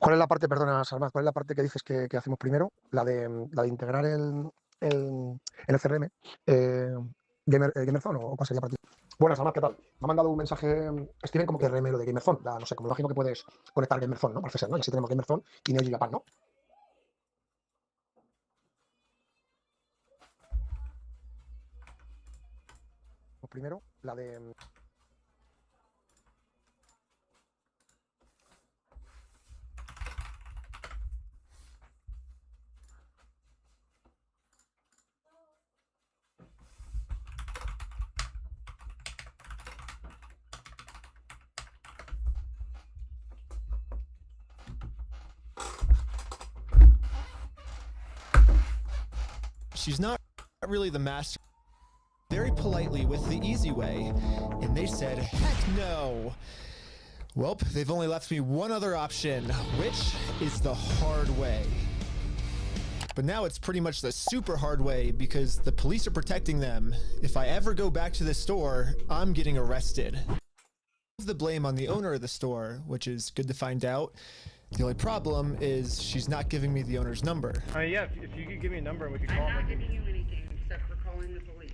¿Cuál es la parte, perdona, Salma, cuál es la parte que dices que hacemos primero? La de integrar el CRM, eh, Gamerzone, o cuál sería para ti. Buenas, Salma, ¿qué tal? Me ha mandado un mensaje Steven como que RM lo de Gamerzone. No sé, como imagino que puedes conectar Gamerzone, ¿no? Parece ser, ¿no? Y así tenemos Gamerzone y Neo Gigapan, ¿no? Pues primero, la de. She's not really the master. Very politely with the easy way, and they said, heck no. Well, they've only left me one other option, which is the hard way. But now it's pretty much the super hard way because the police are protecting them. If I ever go back to the store, I'm getting arrested. The blame on the owner of the store, which is good to find out. The only problem is she's not giving me the owner's number. Yeah, if you could give me a number and we could call I'm not them. giving you anything except for calling the police.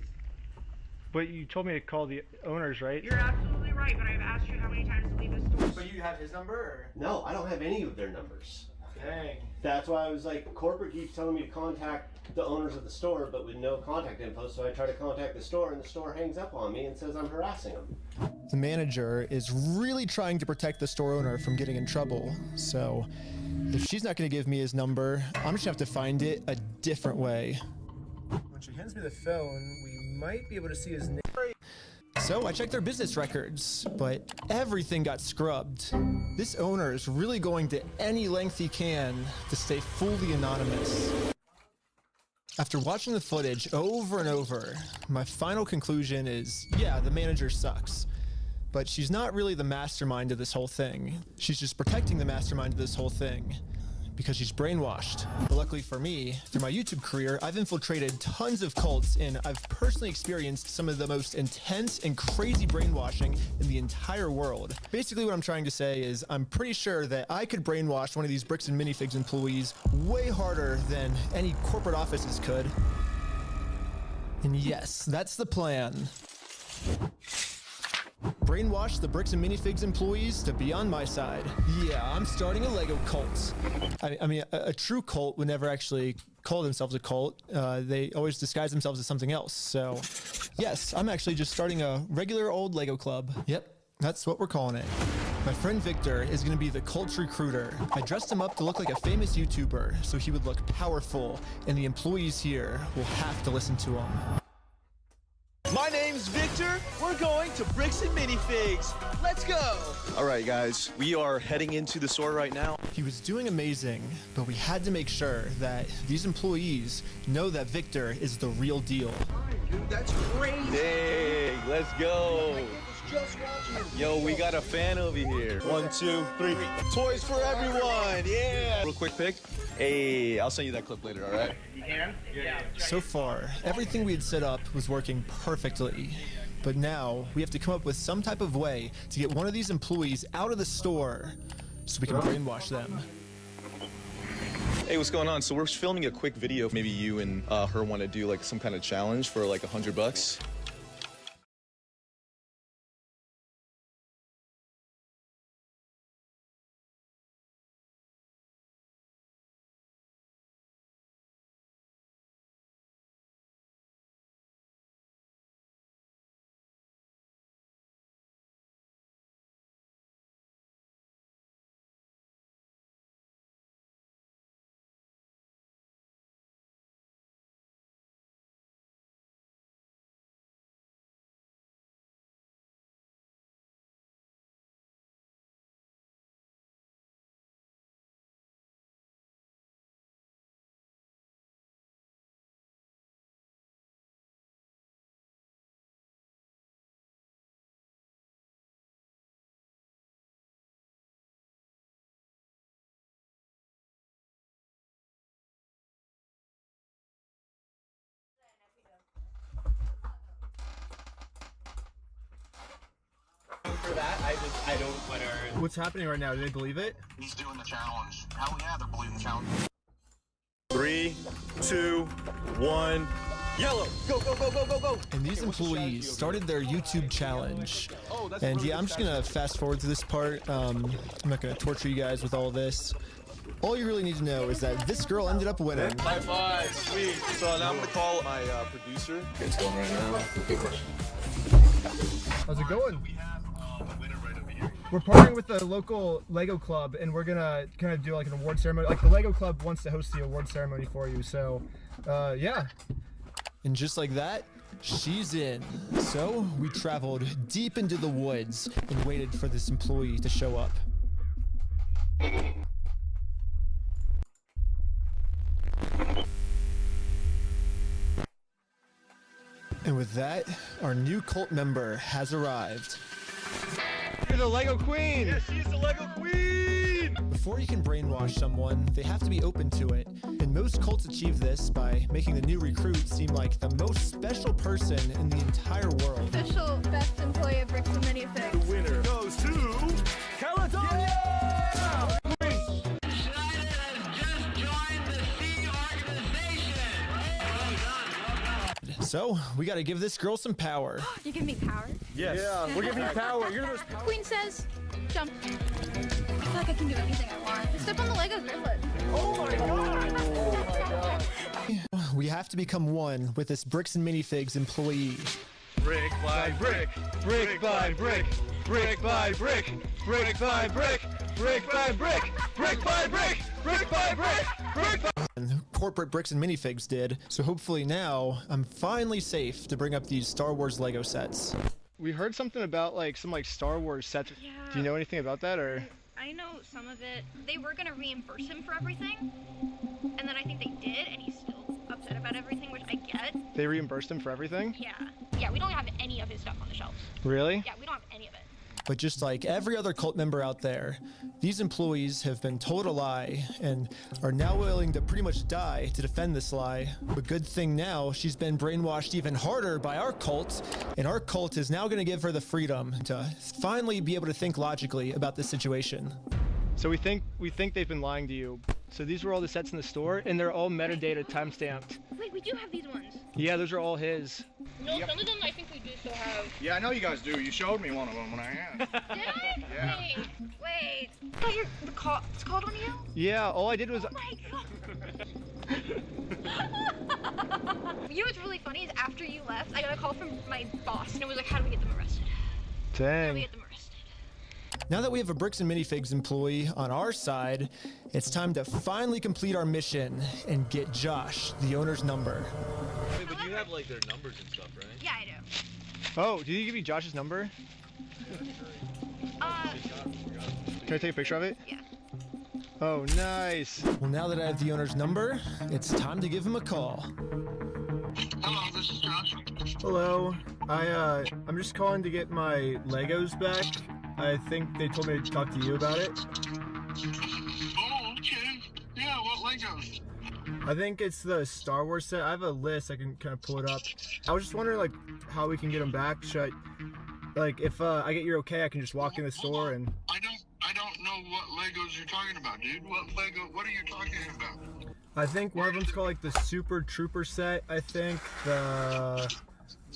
But you told me to call the owners, right? You're absolutely right, but I've asked you how many times to leave the store. But you have his number? Or? No, I don't have any of their numbers. Dang. That's why I was like, corporate keeps telling me to contact the owners of the store, but with no contact info, so I try to contact the store, and the store hangs up on me and says I'm harassing them. The manager is really trying to protect the store owner from getting in trouble, so if she's not going to give me his number, I'm just going to have to find it a different way. When she hands me the phone, we might be able to see his name. So I checked their business records, but everything got scrubbed. This owner is really going to any length he can to stay fully anonymous. After watching the footage over and over, my final conclusion is, yeah, the manager sucks. But she's not really the mastermind of this whole thing. She's just protecting the mastermind of this whole thing because she's brainwashed. But luckily for me, through my YouTube career, I've infiltrated tons of cults and I've personally experienced some of the most intense and crazy brainwashing in the entire world. Basically what I'm trying to say is I'm pretty sure that I could brainwash one of these Bricks and Minifigs employees way harder than any corporate offices could. And yes, that's the plan. Brainwash the Bricks and Minifigs employees to be on my side. Yeah, I'm starting a Lego cult. I mean, a true cult would never actually call themselves a cult. They always disguise themselves as something else. So, yes, I'm actually just starting a regular old Lego club. Yep, that's what we're calling it. My friend Victor is going to be the cult recruiter. I dressed him up to look like a famous YouTuber so he would look powerful, and the employees here will have to listen to him. My name's Victor. We're going to Bricks and Minifigs. Let's go. All right, guys, we are heading into the store right now. He was doing amazing, but we had to make sure that these employees know that Victor is the real deal. Dude, that's crazy. Dang, let's go. Just watching. Yo, we got a fan over here. 1, 2, 3. Toys for everyone. Yeah. Real quick pic. Hey, I'll send you that clip later, all right? You can? Yeah. So far, everything we had set up was working perfectly. But now, we have to come up with some type of way to get one of these employees out of the store so we can brainwash them. Hey, what's going on? So we're filming a quick video. Maybe you and her want to do like some kind of challenge for like $100. that. I don't, whatever. What's happening right now? Do they believe it? He's doing the challenge. Hell yeah, they're believing the challenge. 3, 2, 1. Yellow. Go, go, go, go, go, go. And these employees started their YouTube challenge. And yeah, I'm just gonna fast forward to this part. I'm not gonna torture you guys with all this. All you really need to know is that this girl ended up winning. High five, sweet. So now I'm gonna call my producer. It's going right now. How's it going? We have a winner right over here. We're partnering with the local Lego club, and we're gonna kind of do like an award ceremony. Like the Lego club wants to host the award ceremony for you, so yeah. And just like that, she's in. So we traveled deep into the woods and waited for this employee to show up. And with that, our new cult member has arrived. You're the Lego Queen! Yes, she's the Lego Queen! Before you can brainwash someone, they have to be open to it. And most cults achieve this by making the new recruit seem like the most special person in the entire world. Official best employee of Bricks and Minifigs. The winner goes to Caledonia! So, we gotta give this girl some power. You give me power. Yes. Yeah, we're giving you power. You're the most powerful. Queen says, jump. I feel like I can do anything I want. Step on the Lego griffin. Oh my god! We have to become one with this Bricks and Minifigs employee. Brick by brick, brick by brick, brick by brick, brick by brick, brick by brick, brick by brick, brick by brick, brick by And corporate Bricks and Minifigs did, so hopefully now I'm finally safe to bring up these Star Wars Lego sets. We heard something about like some Star Wars sets. Yeah. Do you know anything about that or? I know some of it. They were gonna reimburse him for everything, and then I think they did, and he's still upset about everything, which I get. They reimbursed him for everything? Yeah. Yeah, we don't have any of his stuff on the shelves. Really? Yeah, we don't have any of it. But just like every other cult member out there, these employees have been told a lie and are now willing to pretty much die to defend this lie. But good thing now, she's been brainwashed even harder by our cult, and our cult is now going to give her the freedom to finally be able to think logically about this situation. So we think they've been lying to you. So these were all the sets in the store, and they're all metadata timestamped. Wait, we do have these ones. Yeah, those are all his. No, some of them I think we do still have. Yeah, I know you guys do. You showed me one of them when I asked. Did I? Yeah. Wait. I thought it's called on you? Yeah, all I did was. Oh my god. You know what's really funny is after you left, I got a call from my boss, and it was like, how do we get them arrested? How do we Dang. get them arrested? Now that we have a Bricks and Minifigs employee on our side, it's time to finally complete our mission and get Josh, the owner's number. Wait, but you have like their numbers and stuff, right? Yeah, I do. Oh, did he give you Josh's number? Can I take a picture of it? Yeah. Oh, nice. Well, now that I have the owner's number, it's time to give him a call. Hello, this is Josh. Hello. I'm just calling to get my Legos back. I think they told me to talk to you about it. Oh, okay. Yeah, what Legos? I think it's the Star Wars set. I have a list. I can kind of pull it up. I was just wondering, like, how we can get them back. Should I, like, if I get your okay, I can just walk in the store and... I don't know what Legos you're talking about, dude. What are you talking about? I think one of them's called, like, the Super Trooper set, I think.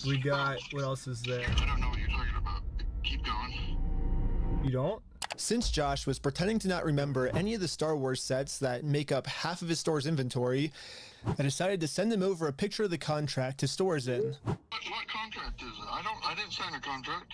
We got... What else is there? I don't know what you're talking about. Keep going. You don't? Since Josh was pretending to not remember any of the Star Wars sets that make up half of his store's inventory, I decided to send him over a picture of the contract his store is in. What contract is it? I didn't sign a contract.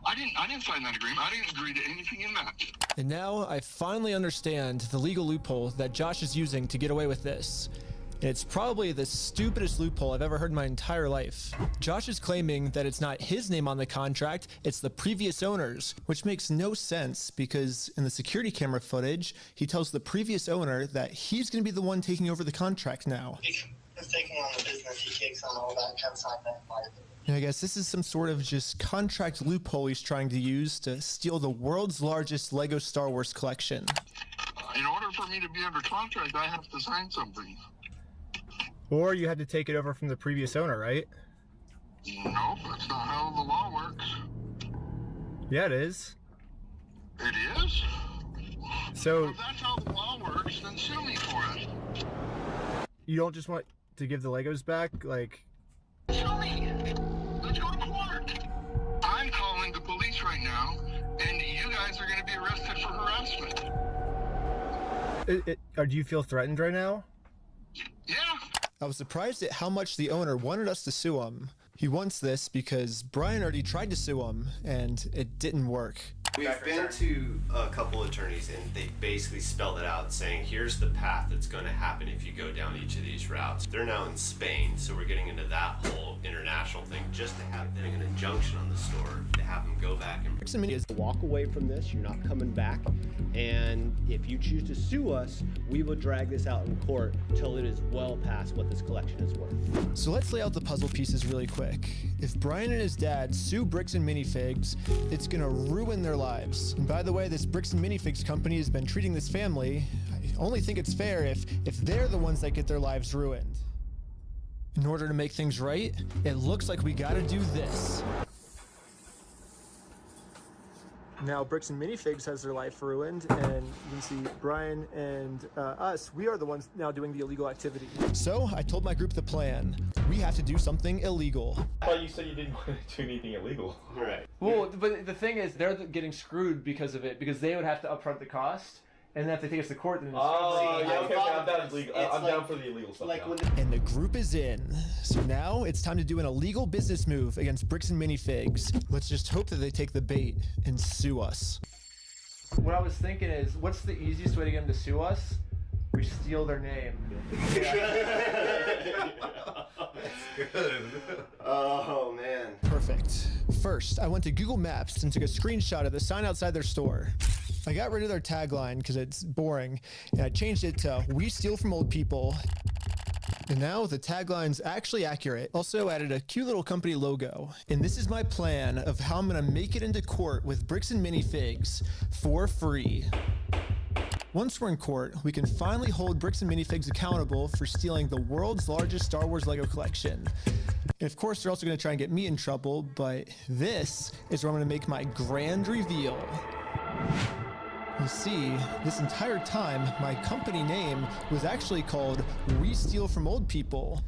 I didn't sign that agreement. I didn't agree to anything in that. And now I finally understand the legal loophole that Josh is using to get away with this. And it's probably the stupidest loophole I've ever heard in my entire life. Josh is claiming that it's not his name on the contract, it's the previous owner's, which makes no sense because in the security camera footage, he tells the previous owner that he's going to be the one taking over the contract now. He's taking on the business, he takes on all that kind of side that liability. And I guess this is some sort of just contract loophole he's trying to use to steal the world's largest Lego Star Wars collection. In order for me to be under contract, I have to sign something. Or you had to take it over from the previous owner, right? No, that's not how the law works. Yeah, it is. It is? So If that's how the law works, then sue me for it. you don't just want to give the Legos back? Like, Sue me. Let's go to court. I'm calling the police right now, and you guys are going to be arrested for harassment. or do you feel threatened right now? Yeah. I was surprised at how much the owner wanted us to sue him. He wants this because Brian already tried to sue him, and it didn't work. We've been to a couple attorneys and they basically spelled it out saying here's the path that's going to happen if you go down each of these routes. They're now in Spain, so we're getting into that whole international thing just to have them an injunction on the store to have them go back and walk away from this. You're not coming back, and if you choose to sue us, we will drag this out in court till it is well past what this collection is worth. So let's lay out the puzzle pieces really quick. If Brian and his dad sue Bricks and Minifigs, it's gonna ruin their lives. And by the way, this Bricks and Minifigs company has been treating this family. I only think it's fair if they're the ones that get their lives ruined. In order to make things right, it looks like we gotta do this. Now Bricks and Minifigs has their life ruined, and you can see Brian and us, we are the ones now doing the illegal activity. So I told my group the plan. We have to do something illegal. I thought you said you didn't want to do anything illegal. right. Well, but the thing is, they're getting screwed because of it, because they would have to upfront the cost, and then if they take us to court, then it's I'm down for the illegal stuff now. And the group is in. So now it's time to do an illegal business move against Bricks and Minifigs. Let's just hope that they take the bait and sue us. What I was thinking is, what's the easiest way to get them to sue us? We steal their name. Good. Oh man. Perfect. First, I went to Google Maps and took a screenshot of the sign outside their store. I got rid of their tagline because it's boring, and I changed it to "We steal from old people." And now the tagline's actually accurate. Also added a cute little company logo. And this is my plan of how I'm gonna make it into court with Bricks and Minifigs for free. Once we're in court, we can finally hold Bricks and Minifigs accountable for stealing the world's largest Star Wars Lego collection. And of course, they're also gonna try and get me in trouble, but this is where I'm gonna make my grand reveal. You see, this entire time, my company name was actually called We Steal From Old People.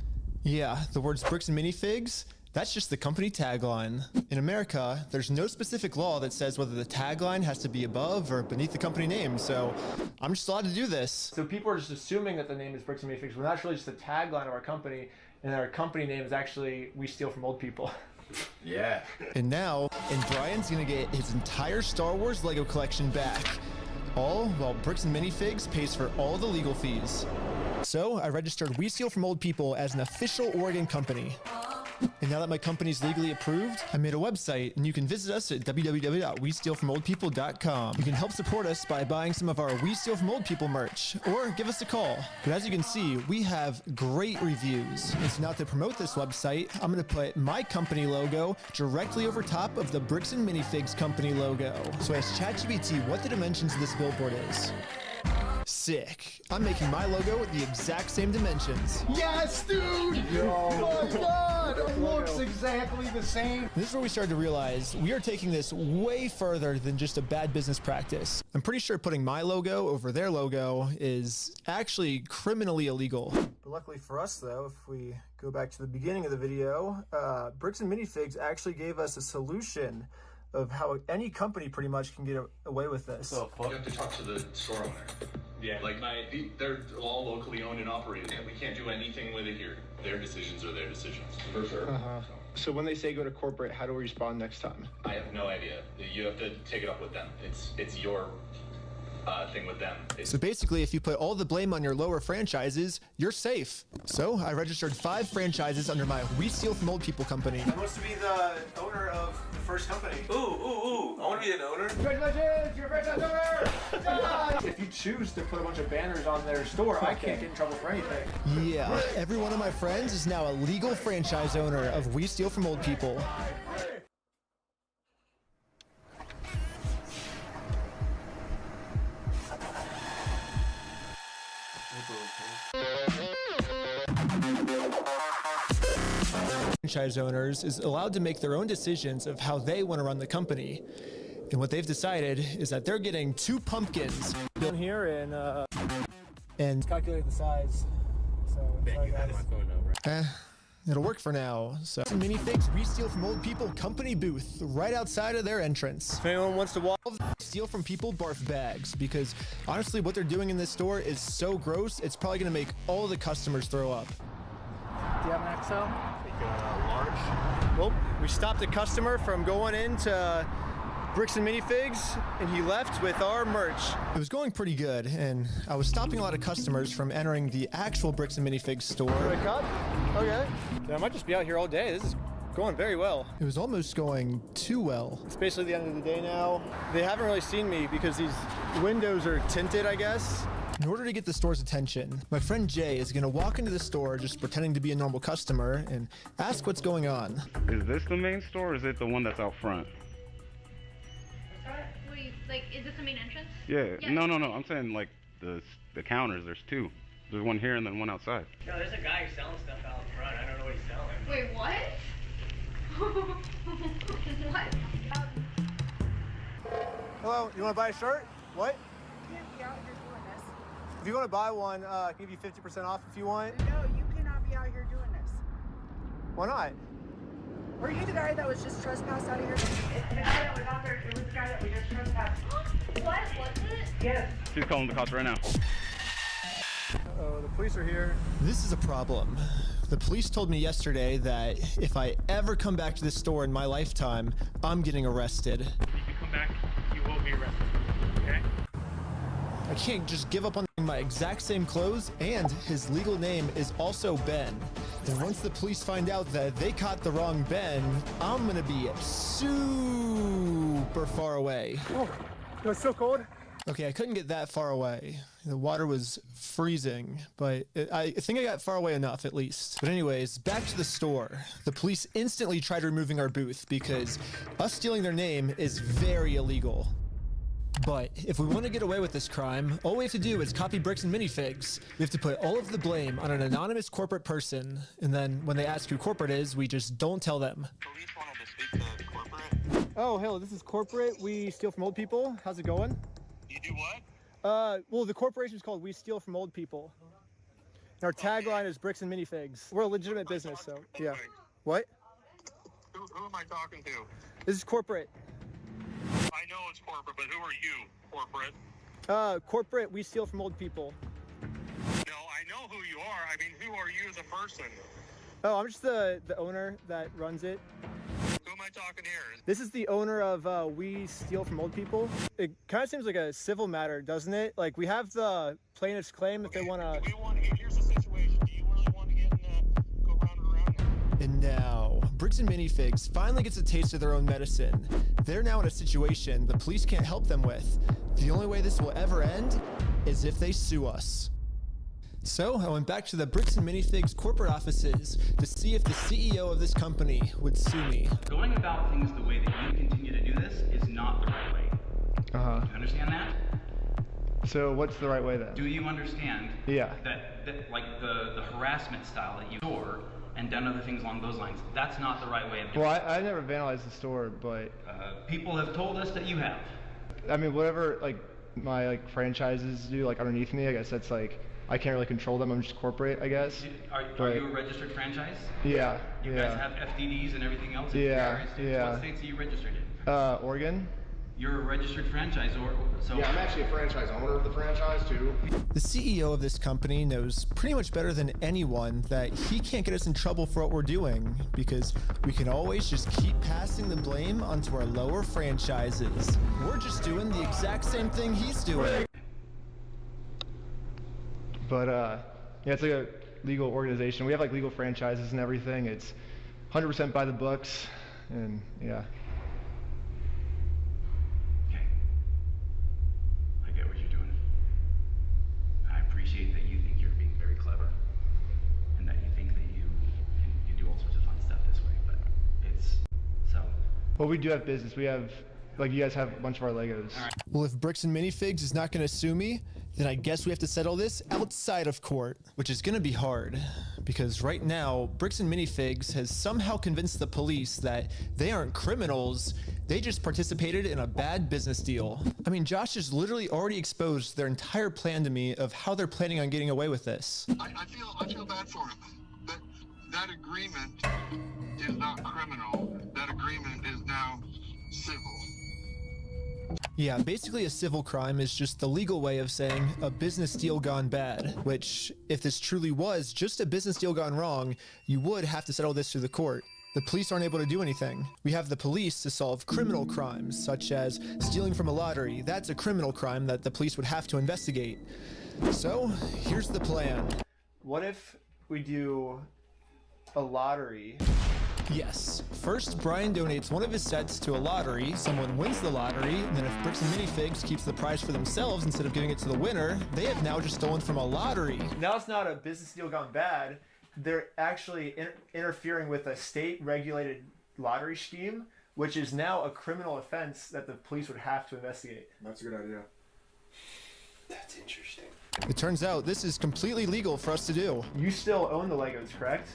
Yeah, the words Bricks and Minifigs, that's just the company tagline. In America, there's no specific law that says whether the tagline has to be above or beneath the company name, so I'm just allowed to do this. So people are just assuming that the name is Bricks and Minifigs, when that's really just the tagline of our company, and our company name is actually We Steal From Old People. Yeah. And now, Brian's gonna get his entire Star Wars Lego collection back. All while Bricks and Minifigs pays for all the legal fees. So I registered We Steal From Old People as an official Oregon company. And now that my company's legally approved, I made a website, and you can visit us at www.westealfromoldpeople.com. You can help support us by buying some of our We Steal From Old People merch, or give us a call. But as you can see, we have great reviews. And so now to promote this website, I'm gonna put my company logo directly over top of the Bricks and Minifigs company logo. So I asked ChatGPT what the dimensions of this billboard is. Sick. I'm making my logo with the exact same dimensions. Yes, dude! Oh my god! It looks exactly the same. This is where we started to realize we are taking this way further than just a bad business practice. I'm pretty sure putting my logo over their logo is actually criminally illegal. But luckily for us though, if we go back to the beginning of the video, Bricks and Minifigs actually gave us a solution of how any company pretty much can get away with this. You have to talk to the store owner. Yeah, like they're all locally owned and operated, and we can't do anything with it here. Their decisions are their decisions. For sure. So when they say go to corporate, how do we respond next time? I have no idea. You have to take it up with them. It's your thing with them. So basically, if you put all the blame on your lower franchises, you're safe. So I registered 5 franchises under my We Steal From Old People company. I want to be the owner of the first company. Ooh, I want to be an owner. Congratulations, you're a franchise owner! If you choose to put a bunch of banners on their store, I can't get in trouble for anything. Yeah, every one of my friends is now a legal franchise owner of We Steal From Old People. Franchise owners is allowed to make their own decisions of how they want to run the company. And what they've decided is that they're getting 2 pumpkins built here and calculate the size. So sorry guys. It'll work for now. So minifigs we steal from old people company booth right outside of their entrance. If anyone wants to walk, steal from people barf bags, because honestly what they're doing in this store is so gross it's probably gonna make all of the customers throw up. Do you have an XL? Large. Well, we stopped a customer from going into Bricks and Minifigs, and he left with our merch. It was going pretty good, and I was stopping a lot of customers from entering the actual Bricks and Minifigs store. Wake up? Okay. Yeah, I might just be out here all day. This is going very well. It was almost going too well. It's basically the end of the day now. They haven't really seen me because these windows are tinted, I guess. In order to get the store's attention, my friend Jay is gonna walk into the store just pretending to be a normal customer and ask what's going on. Is this the main store or is it the one that's out front? What do you, like, is this the main entrance? Yeah. No. I'm saying like the counters, there's 2. There's one here and then one outside. No, there's a guy who's selling stuff out front. I don't know what he's selling. Wait, what? What? Hello, you wanna buy a shirt? What? You can't be out here doing this. If you wanna buy one, I can give you 50% off if you want. No, you cannot be out here doing this. Why not? Were you the guy that was just trespassed out of here? It's the guy that was out there. It was the guy that we just trespassed. What was it? Yes. She's calling the cops right now. Uh-oh, the police are here. This is a problem. The police told me yesterday that if I ever come back to this store in my lifetime, I'm getting arrested. If you come back, you will be arrested. Okay? I can't just give up on my exact same clothes, and his legal name is also Ben. And once the police find out that they caught the wrong Ben, I'm gonna be super far away. Oh, it was so cold. Okay, I couldn't get that far away. The water was freezing, but I think I got far away enough at least. But anyways, back to the store. The police instantly tried removing our booth because us stealing their name is very illegal. But if we want to get away with this crime, all we have to do is copy Bricks and Minifigs. We have to put all of the blame on an anonymous corporate person, and then when they ask who corporate is, we just don't tell them. Police wanted to speak to corporate. Oh, hello, this is corporate. We steal from old people. How's it going? You do what? Well, the corporation's called We Steal from Old People. And our tagline is Bricks and Minifigs. We're a legitimate business, so yeah. What? Who am I talking to? This is corporate. I know it's corporate, but who are you, corporate? Corporate, we steal from old people. No, I know who you are. I mean, who are you as a person? Oh, I'm just the owner that runs it. Who am I talking here? This is the owner of We Steal from Old People. It kind of seems like a civil matter, doesn't it? Like, we have the plaintiff's claim if they want to... Here's the situation. Do you really want to get go round and around? And now, Bricks and Minifigs finally gets a taste of their own medicine. They're now in a situation the police can't help them with. The only way this will ever end is if they sue us. So I went back to the Bricks and Minifigs corporate offices to see if the CEO of this company would sue me. Going about things the way that you continue to do this is not the right way. Uh-huh. Do you understand that? So what's the right way then? Do you understand Yeah. that like the harassment style that you store and done other things along those lines, that's not the right way of doing Well, I never vandalized the store, but... people have told us that you have. I mean, whatever, like, my, franchises do, underneath me, I guess that's, I can't really control them. I'm just corporate, I guess. Are you a registered franchise? Yeah. You guys have FDDs and everything else? Yeah, yeah. What states are you registered in? Oregon. You're a registered franchisor, so... Yeah, I'm actually a franchise owner of the franchise, too. The CEO of this company knows pretty much better than anyone that he can't get us in trouble for what we're doing, because we can always just keep passing the blame onto our lower franchises. We're just doing the exact same thing he's doing. But, yeah, it's like a legal organization. We have, legal franchises and everything. It's 100% by the books, and, yeah. Appreciate that you think you're being very clever and that you think that you can do all sorts of fun stuff this way, but it's so. Well, we do have business. We have, you guys have a bunch of our Legos. Well, if Bricks and Minifigs is not going to sue me, then I guess we have to settle this outside of court, which is going to be hard because right now, Bricks and Minifigs has somehow convinced the police that they aren't criminals, They just participated in a bad business deal. I mean, Josh has literally already exposed their entire plan to me of how they're planning on getting away with this. I feel bad for him. That agreement is not criminal. That agreement is now civil. Yeah, basically a civil crime is just the legal way of saying a business deal gone bad, which, if this truly was just a business deal gone wrong, you would have to settle this through the court. The police aren't able to do anything. We have the police to solve criminal crimes, such as stealing from a lottery. That's a criminal crime that the police would have to investigate. So, here's the plan. What if we do a lottery? Yes. First, Brian donates one of his sets to a lottery, someone wins the lottery, and then if Bricks and Minifigs keeps the prize for themselves instead of giving it to the winner, they have now just stolen from a lottery. Now it's not a business deal gone bad. They're actually interfering with a state-regulated lottery scheme, which is now a criminal offense that the police would have to investigate. That's a good idea. That's interesting. It turns out this is completely legal for us to do. You still own the Legos, correct?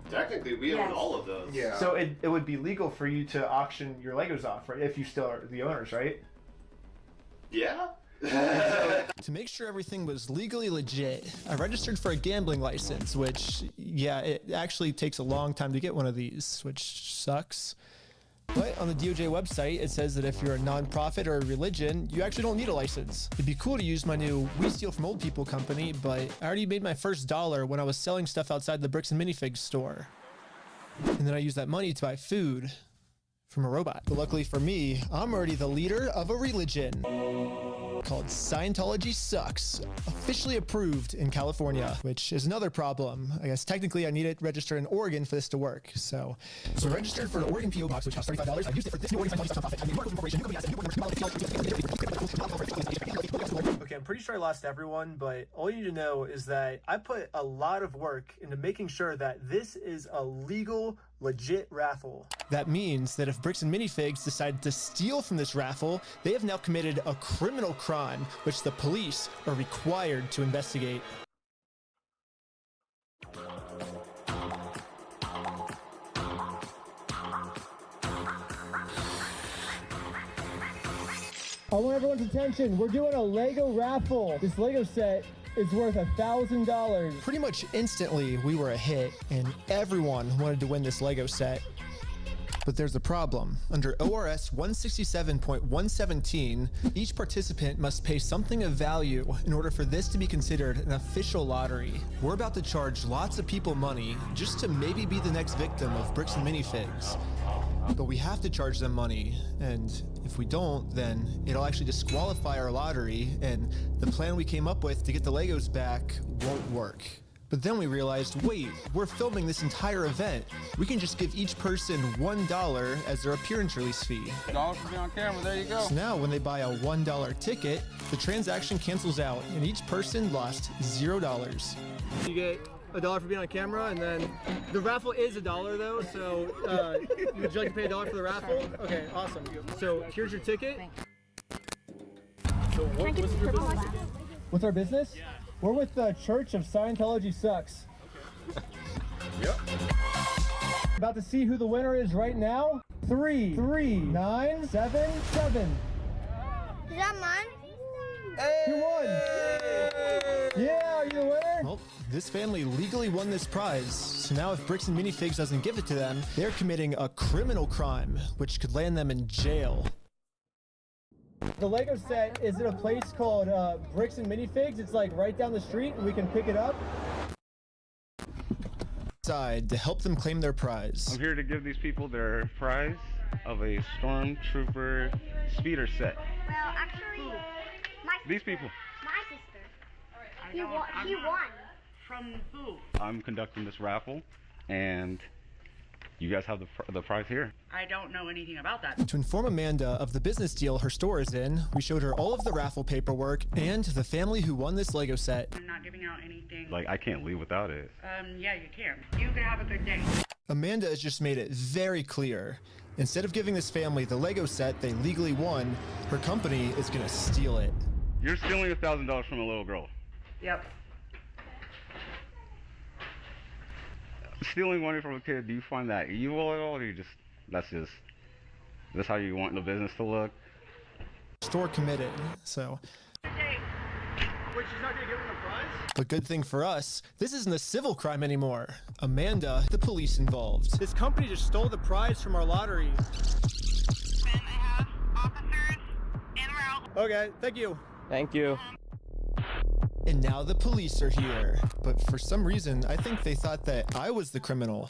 Technically, we own all of those. Yeah. So it would be legal for you to auction your Legos off, right? If you still are the owners, right? Yeah? To make sure everything was legally legit, I registered for a gambling license, which, yeah, it actually takes a long time to get one of these, which sucks. But on the DOJ website, it says that if you're a nonprofit or a religion, you actually don't need a license. It'd be cool to use my new We Steal From Old People company, but I already made my first $1 when I was selling stuff outside the Bricks and Minifigs store. And then I used that money to buy food from a robot. But luckily for me, I'm already the leader of a religion called Scientology Sucks, officially approved in California, which is another problem. I guess technically I need it registered in Oregon for this to work. So I registered for an Oregon PO box, which costs $35. I used it for this new Oregon Scientology nonprofit. I made Marco Corporation. Okay, I'm pretty sure I lost everyone, but all you need to know is that I put a lot of work into making sure that this is a legal, legit raffle. That means that if Bricks and Minifigs decide to steal from this raffle, they have now committed a criminal crime, which the police are required to investigate. I want everyone's attention. We're doing a Lego raffle. This Lego set is worth $1,000. Pretty much instantly, we were a hit, and everyone wanted to win this Lego set. But there's a problem. Under ORS 167.117, each participant must pay something of value in order for this to be considered an official lottery. We're about to charge lots of people money just to maybe be the next victim of Bricks and Minifigs. But we have to charge them money, and if we don't, then it'll actually disqualify our lottery, and the plan we came up with to get the Legos back won't work. But then we realized, wait, we're filming this entire event. We can just give each person $1 as their appearance release fee. $1 for being on camera, there you go. So now when they buy a $1 ticket, the transaction cancels out, and each person lost $0. You get $1 for being on camera, and then the raffle is $1 though, so would you like to pay $1 for the raffle? Okay, awesome. So here's your ticket. So what's your business? What's our business? Yeah. We're with the Church of Scientology Sucks. Okay. Yep. About to see who the winner is right now. 3, 9, 7, 7. Is that mine? Who won? Yeah, are you the winner? Well, this family legally won this prize, so now if Bricks and Minifigs doesn't give it to them, they're committing a criminal crime, which could land them in jail. The Lego set is at a place called Bricks and Minifigs. It's like right down the street, and we can pick it up. Side to help them claim their prize. I'm here to give these people their prize of a Stormtrooper speeder set. Well, actually, These people. my sister. He won. From who? I'm conducting this raffle, and you guys have the prize here. I don't know anything about that. To inform Amanda of the business deal her store is in, we showed her all of the raffle paperwork and the family who won this Lego set. I'm not giving out anything. Like, I can't leave without it. Yeah, you can. You can have a good day. Amanda has just made it very clear. Instead of giving this family the Lego set they legally won, her company is gonna steal it. You're stealing $1,000 from a little girl. Yep. Stealing money from a kid, do you find that evil at all, or that's just... Is this how you want the business to look? Store committed, so. Wait, she's not gonna give him the prize? But good thing for us, this isn't a civil crime anymore. Amanda, the police involved. This company just stole the prize from our lottery. Ben, I have officers en route. Okay, thank you. Thank you. And now the police are here. But for some reason, I think they thought that I was the criminal.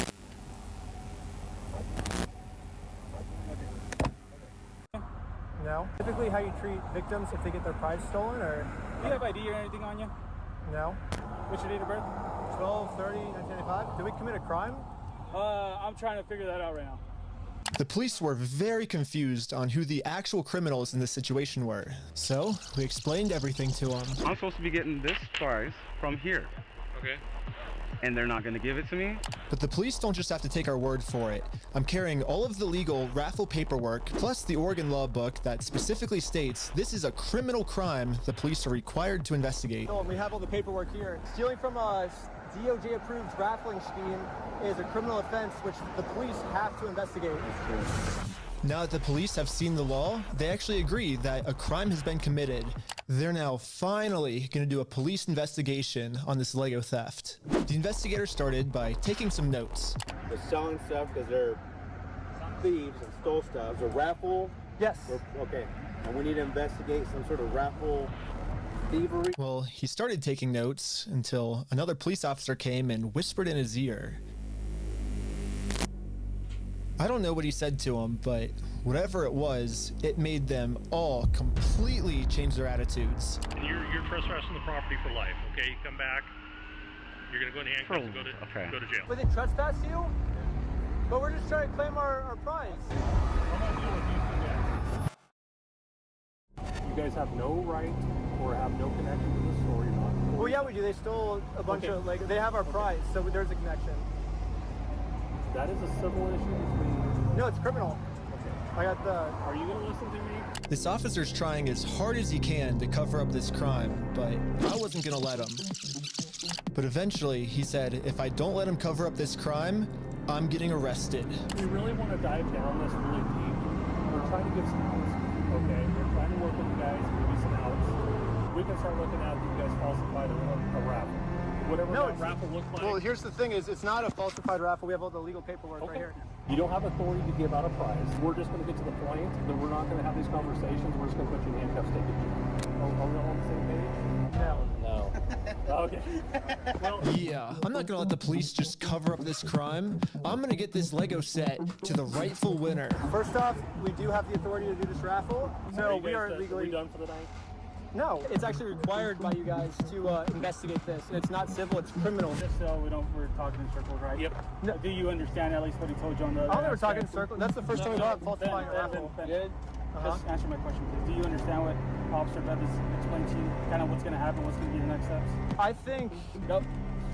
No. Typically how you treat victims if they get their prize stolen, or? Do you have ID or anything on you? No. What's your date of birth? 12/30/1995. Did we commit a crime? I'm trying to figure that out right now. The police were very confused on who the actual criminals in this situation were. So we explained everything to them. I'm supposed to be getting this prize from here. Okay. And they're not going to give it to me? But the police don't just have to take our word for it. I'm carrying all of the legal raffle paperwork, plus the Oregon law book that specifically states this is a criminal crime the police are required to investigate. So we have all the paperwork here. Stealing from a DOJ-approved raffling scheme is a criminal offense which the police have to investigate. Now that the police have seen the law, they actually agree that a crime has been committed. They're now finally going to do a police investigation on this Lego theft. The investigator started by taking some notes. They're selling stuff because they're thieves and stole stuff. It's a raffle? Yes. Okay. And we need to investigate some sort of raffle thievery. Well, he started taking notes until another police officer came and whispered in his ear. I don't know what he said to him, but whatever it was, it made them all completely change their attitudes. And you're trespassing the property for life, okay? You come back, you're gonna go in handcuffs and go to jail. But they trespass you? But we're just trying to claim our prize. You guys have no right or have no connection to the store. You're not. Well, yeah, we do. They stole a bunch of, like, they have our prize, so there's a connection. That is a civil issue between. No, it's criminal. Okay. I got the. Are you gonna listen to me? This officer's trying as hard as he can to cover up this crime, but I wasn't gonna let him. But eventually, he said, if I don't let him cover up this crime, I'm getting arrested. We really want to dive down this really deep. We're trying to give some outs. Okay, we're trying to work with you guys, give you some outs. We can start looking at you guys falsified a raffle. Whatever that raffle looks like. Well, here's the thing: it's not a falsified raffle. We have all the legal paperwork right here. You don't have authority to give out a prize. We're just going to get to the point that we're not going to have these conversations. We're just going to put you in handcuffs, take it. Are we all on the same page? No. Okay. Well, yeah, I'm not gonna let the police just cover up this crime. I'm gonna get this Lego set to the rightful winner. First off, we do have the authority to do this raffle, so we are legally done for the night. No, it's actually required by you guys to investigate this. It's not civil, it's criminal. Just so we're talking in circles, right? Yep. No. Do you understand at least what he told you on the... I don't know, we're talking in circles. That's the first time we got falsifying a raffle. Good. Just answer my question, please. Do you understand what Officer Bev has explained to you? Kind of what's going to happen, what's going to be the next steps? I think... Nope.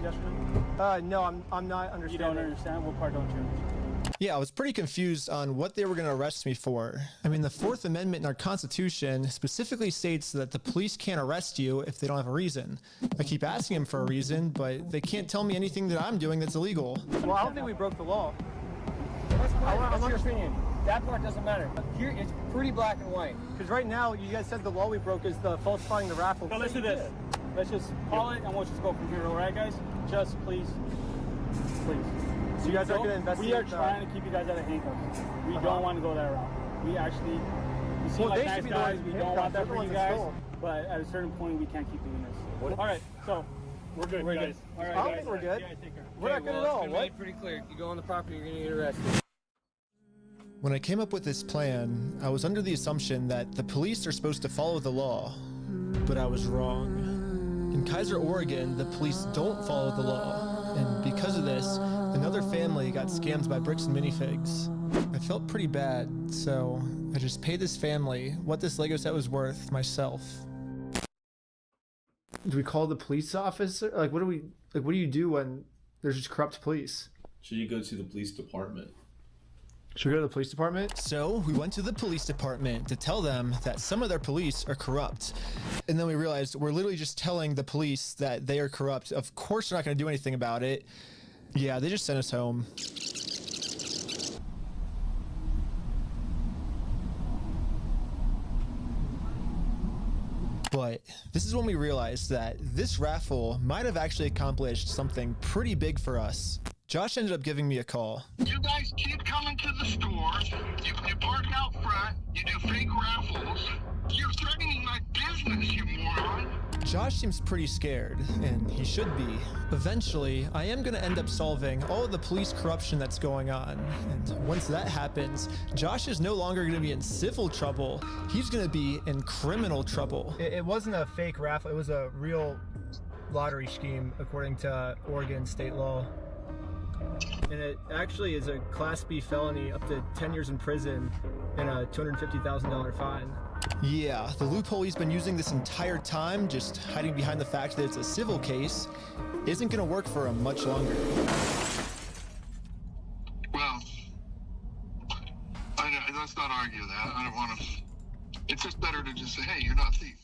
Yes or no? No, I'm not understanding. You don't understand? What part don't you understand? Yeah, I was pretty confused on what they were going to arrest me for. I mean, the Fourth Amendment in our Constitution specifically states that the police can't arrest you if they don't have a reason. I keep asking them for a reason, but they can't tell me anything that I'm doing that's illegal. Well, I don't think we broke the law. That's your opinion. That part doesn't matter. Here, it's pretty black and white. Because right now, you guys said the law we broke is the falsifying the raffle. No, let's do this. Let's just call it, and we'll just go from here, all right, guys? Just please. So you guys are going to investigate? We are trying to keep you guys out of handcuffs. We don't want to go that route. We actually, you seem like nice guys. We don't want that for you guys. But at a certain point, we can't keep doing this. All right, so we're good, guys. All right, I don't think we're good. We're not good at all. It's been made pretty clear. If you go on the property, you're going to get arrested. When I came up with this plan, I was under the assumption that the police are supposed to follow the law, but I was wrong. In Kaiser, Oregon, the police don't follow the law, and because of this, another family got scammed by bricks and minifigs. I felt pretty bad, so I just paid this family what this Lego set was worth myself. Do we call the police officer? Like, what do you do when there's just corrupt police? Should you go to the police department? Should we go to the police department? So we went to the police department to tell them that some of their police are corrupt. And then we realized we're literally just telling the police that they are corrupt. Of course they're not going to do anything about it. Yeah, they just sent us home. But this is when we realized that this raffle might have actually accomplished something pretty big for us. Josh ended up giving me a call. You guys keep coming to the stores. You park out front. You do fake raffles. You're threatening my business, you moron. Josh seems pretty scared, and he should be. Eventually, I am going to end up solving all of the police corruption that's going on. And once that happens, Josh is no longer going to be in civil trouble. He's going to be in criminal trouble. It wasn't a fake raffle. It was a real lottery scheme, according to Oregon state law. And it actually is a Class B felony, up to 10 years in prison and a $250,000 fine. Yeah, the loophole he's been using this entire time, just hiding behind the fact that it's a civil case, isn't going to work for him much longer. Well, let's not argue that. I don't want to. It's just better to just say, hey, you're not a thief.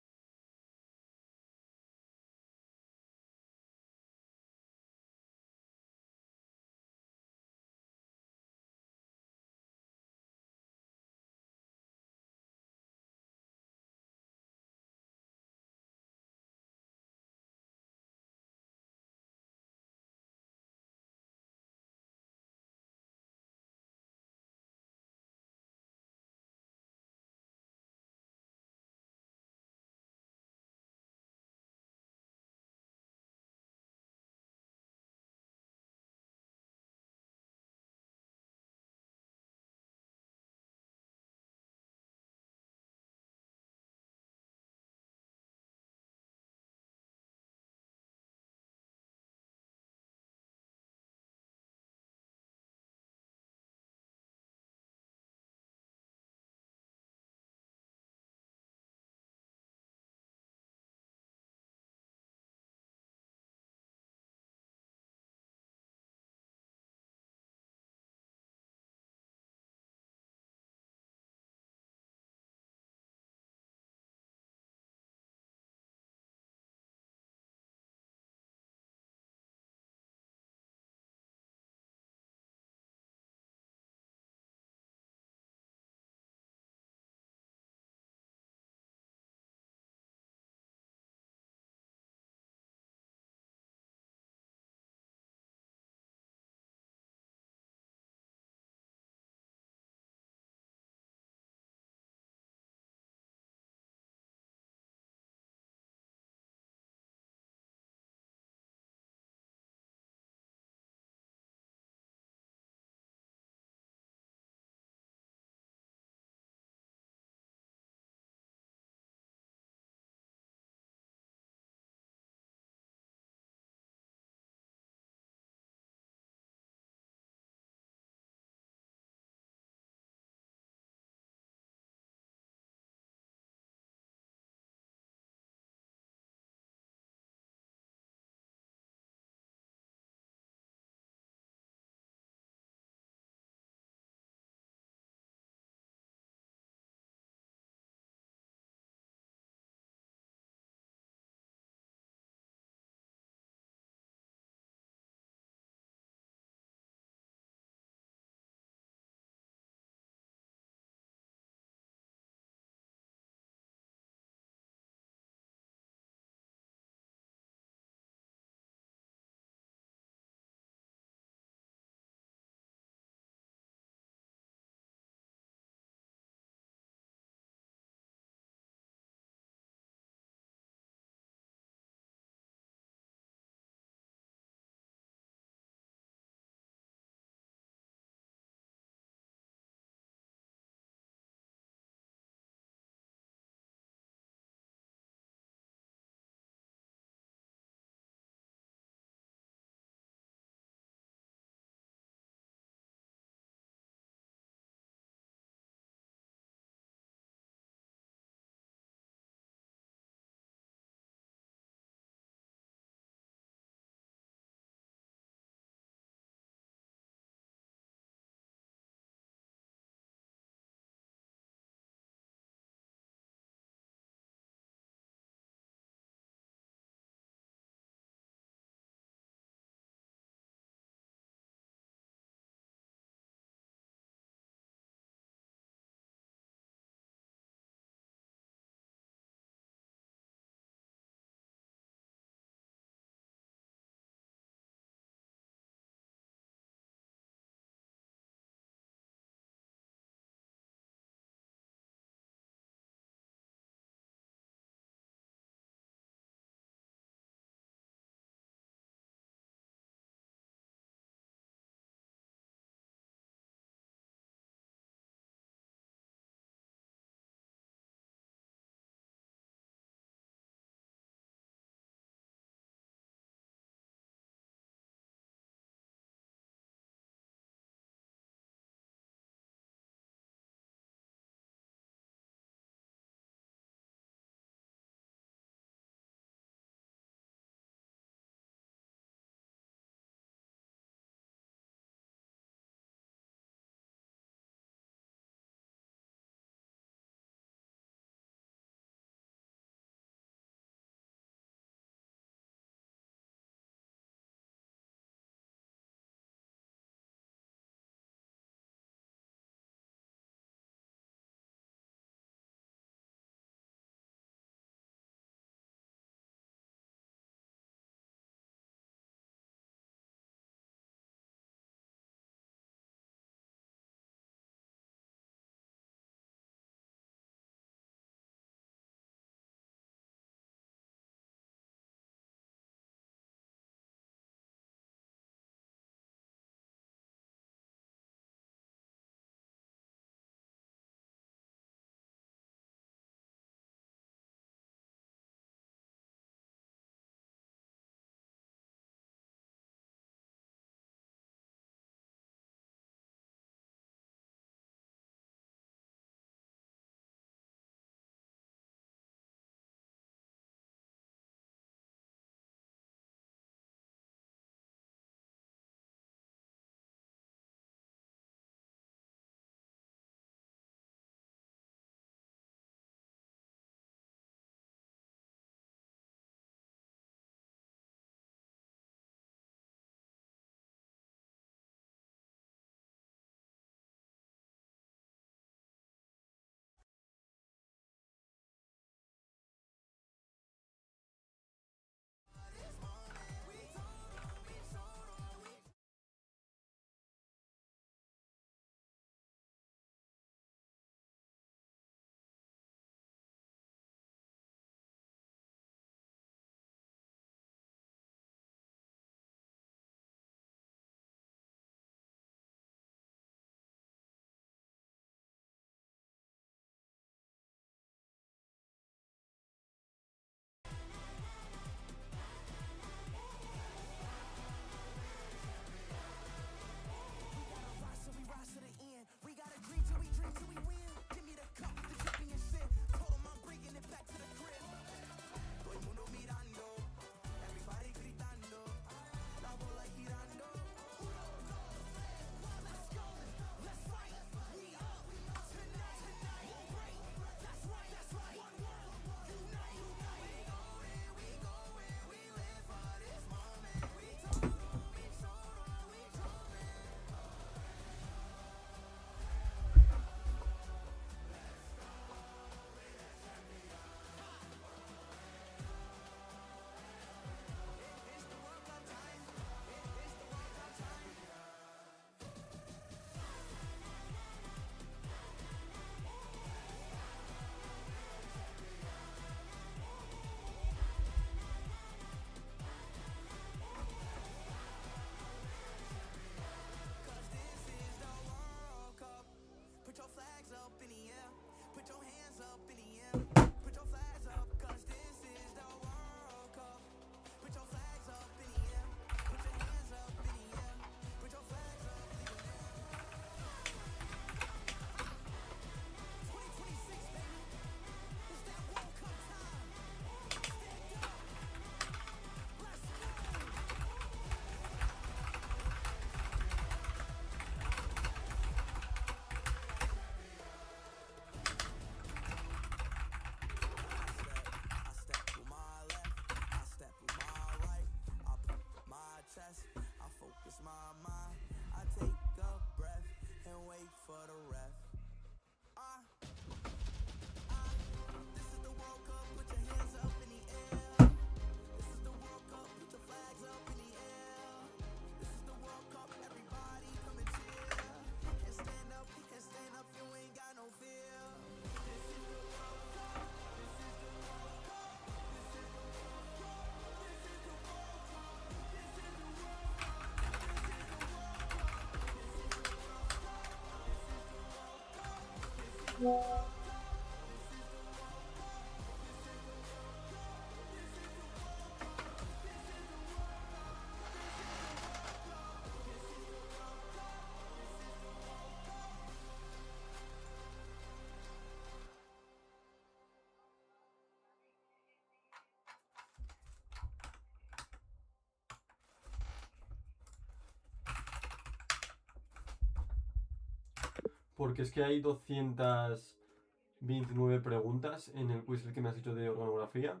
Porque es que hay 229 preguntas en el quiz que me has hecho de organografía.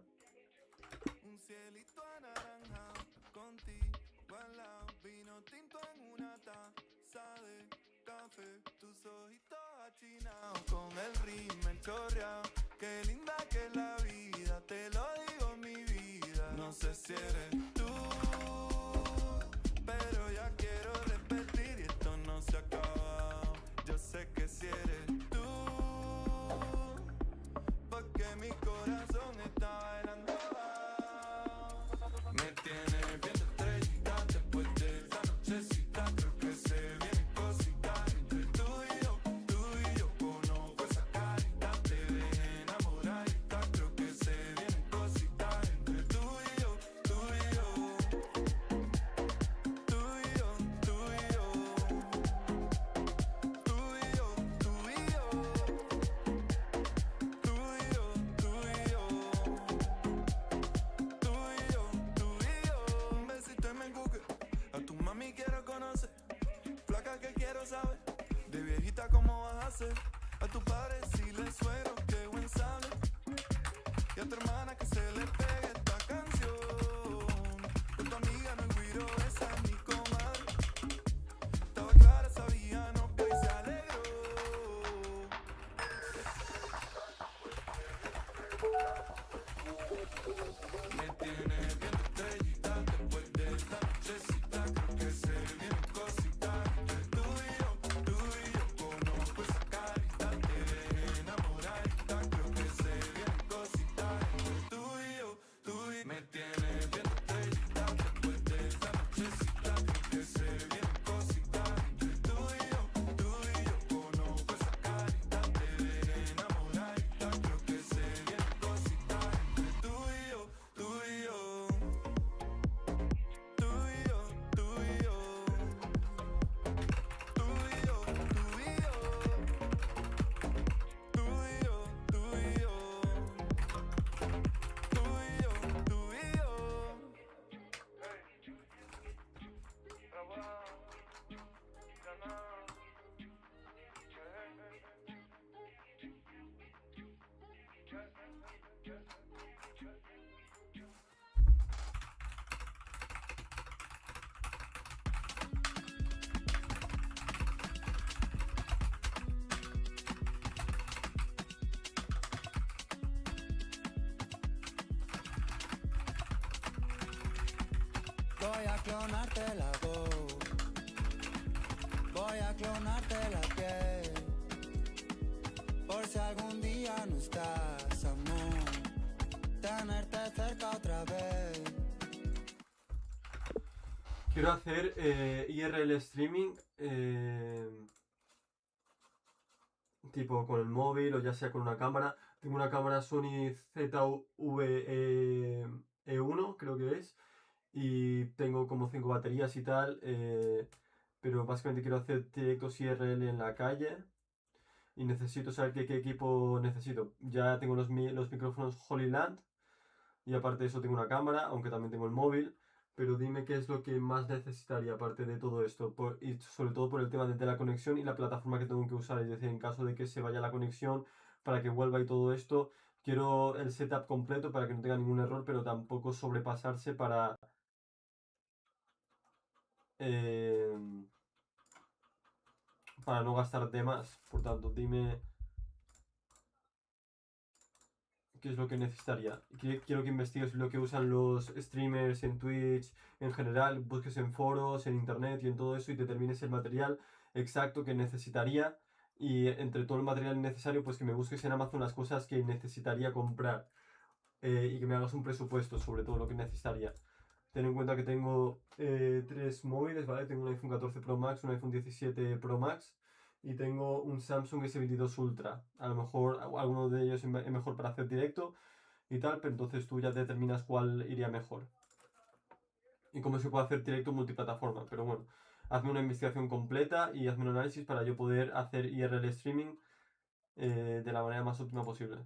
Un cielito anaranjado contigo al lado, vino tinto en una taza de café, tus ojitos achinados con el rímel chorreado. Qué linda que es la vida, te lo digo mi vida. No sé si eres tú, pero ya quiero repetir y esto no se acaba. Yo sé que si eres tú, porque mi corazón está bailando. Me tienes viendo estrellita después de esta nochecita. Creo que se vienen cositas entre tú y yo. Conozco esa carita, te ves enamoradita. Creo que se vienen cositas entre tú y yo. Tú y yo, tú y yo, tú y yo. Tú y yo, tú y yo. Tú y yo, tú y yo. Tú y yo, tú y yo. Un besito en el Google. A tu mami quiero conocer. Flaca que quiero saber. De viejita cómo vas a ser. A tu padre si le suero, qué buen sale. Y a tu hermana que se le pegue esta canción. Con tu amiga no olvido, esa es mi comadre. Estaba clara, sabía, no, pues se alegró. Me tienes viendo estrellita después de esta nochecita. Creo que se vienen cositas entre tú y yo. Conozco esa carita, te ves enamoradita. Creo que se vienen cositas entre tú y yo. Me tienes viendo estrellita después de esta nochecita. Creo que se vienen cositas entre tú y yo. Conozco esa carita, te ves enamoradita. Creo que se vienen cositas entre tú y yo. Tú y yo, tú y yo, tú y yo. Tú y yo, tú y yo. Tú y yo, tú y yo. Tú y yo, tú y yo. Voy a clonarte la voz, voy a clonarte la piel, por si algún día no estás, amor, tenerte cerca otra vez. Quiero hacer IRL streaming, tipo con el móvil o ya sea con una cámara. Tengo una cámara Sony ZV-E1, creo que es, y tengo como 5 baterías y tal, pero básicamente quiero hacer directos IRL en la calle y necesito saber qué equipo necesito. Ya tengo los micrófonos Holyland y aparte de eso tengo una cámara, aunque también tengo el móvil. Pero dime qué es lo que más necesitaría aparte de todo esto, y sobre todo por el tema de la conexión y la plataforma que tengo que usar. Es decir, en caso de que se vaya la conexión, para que vuelva y todo esto, quiero el setup completo para que no tenga ningún error, pero tampoco sobrepasarse para no gastar de más. Por tanto, dime qué es lo que necesitaría. Quiero que investigues lo que usan los streamers en Twitch en general, busques en foros, en internet y en todo eso y determines el material exacto que necesitaría, y entre todo el material necesario pues que me busques en Amazon las cosas que necesitaría comprar, y que me hagas un presupuesto sobre todo lo que necesitaría. Ten en cuenta que tengo 3 móviles, ¿vale? Tengo un iPhone 14 Pro Max, un iPhone 17 Pro Max y tengo un Samsung S22 Ultra. A lo mejor alguno de ellos es mejor para hacer directo y tal, pero entonces tú ya determinas cuál iría mejor. Y cómo se puede hacer directo multiplataforma. Pero bueno, hazme una investigación completa y hazme un análisis para yo poder hacer IRL streaming de la manera más óptima posible.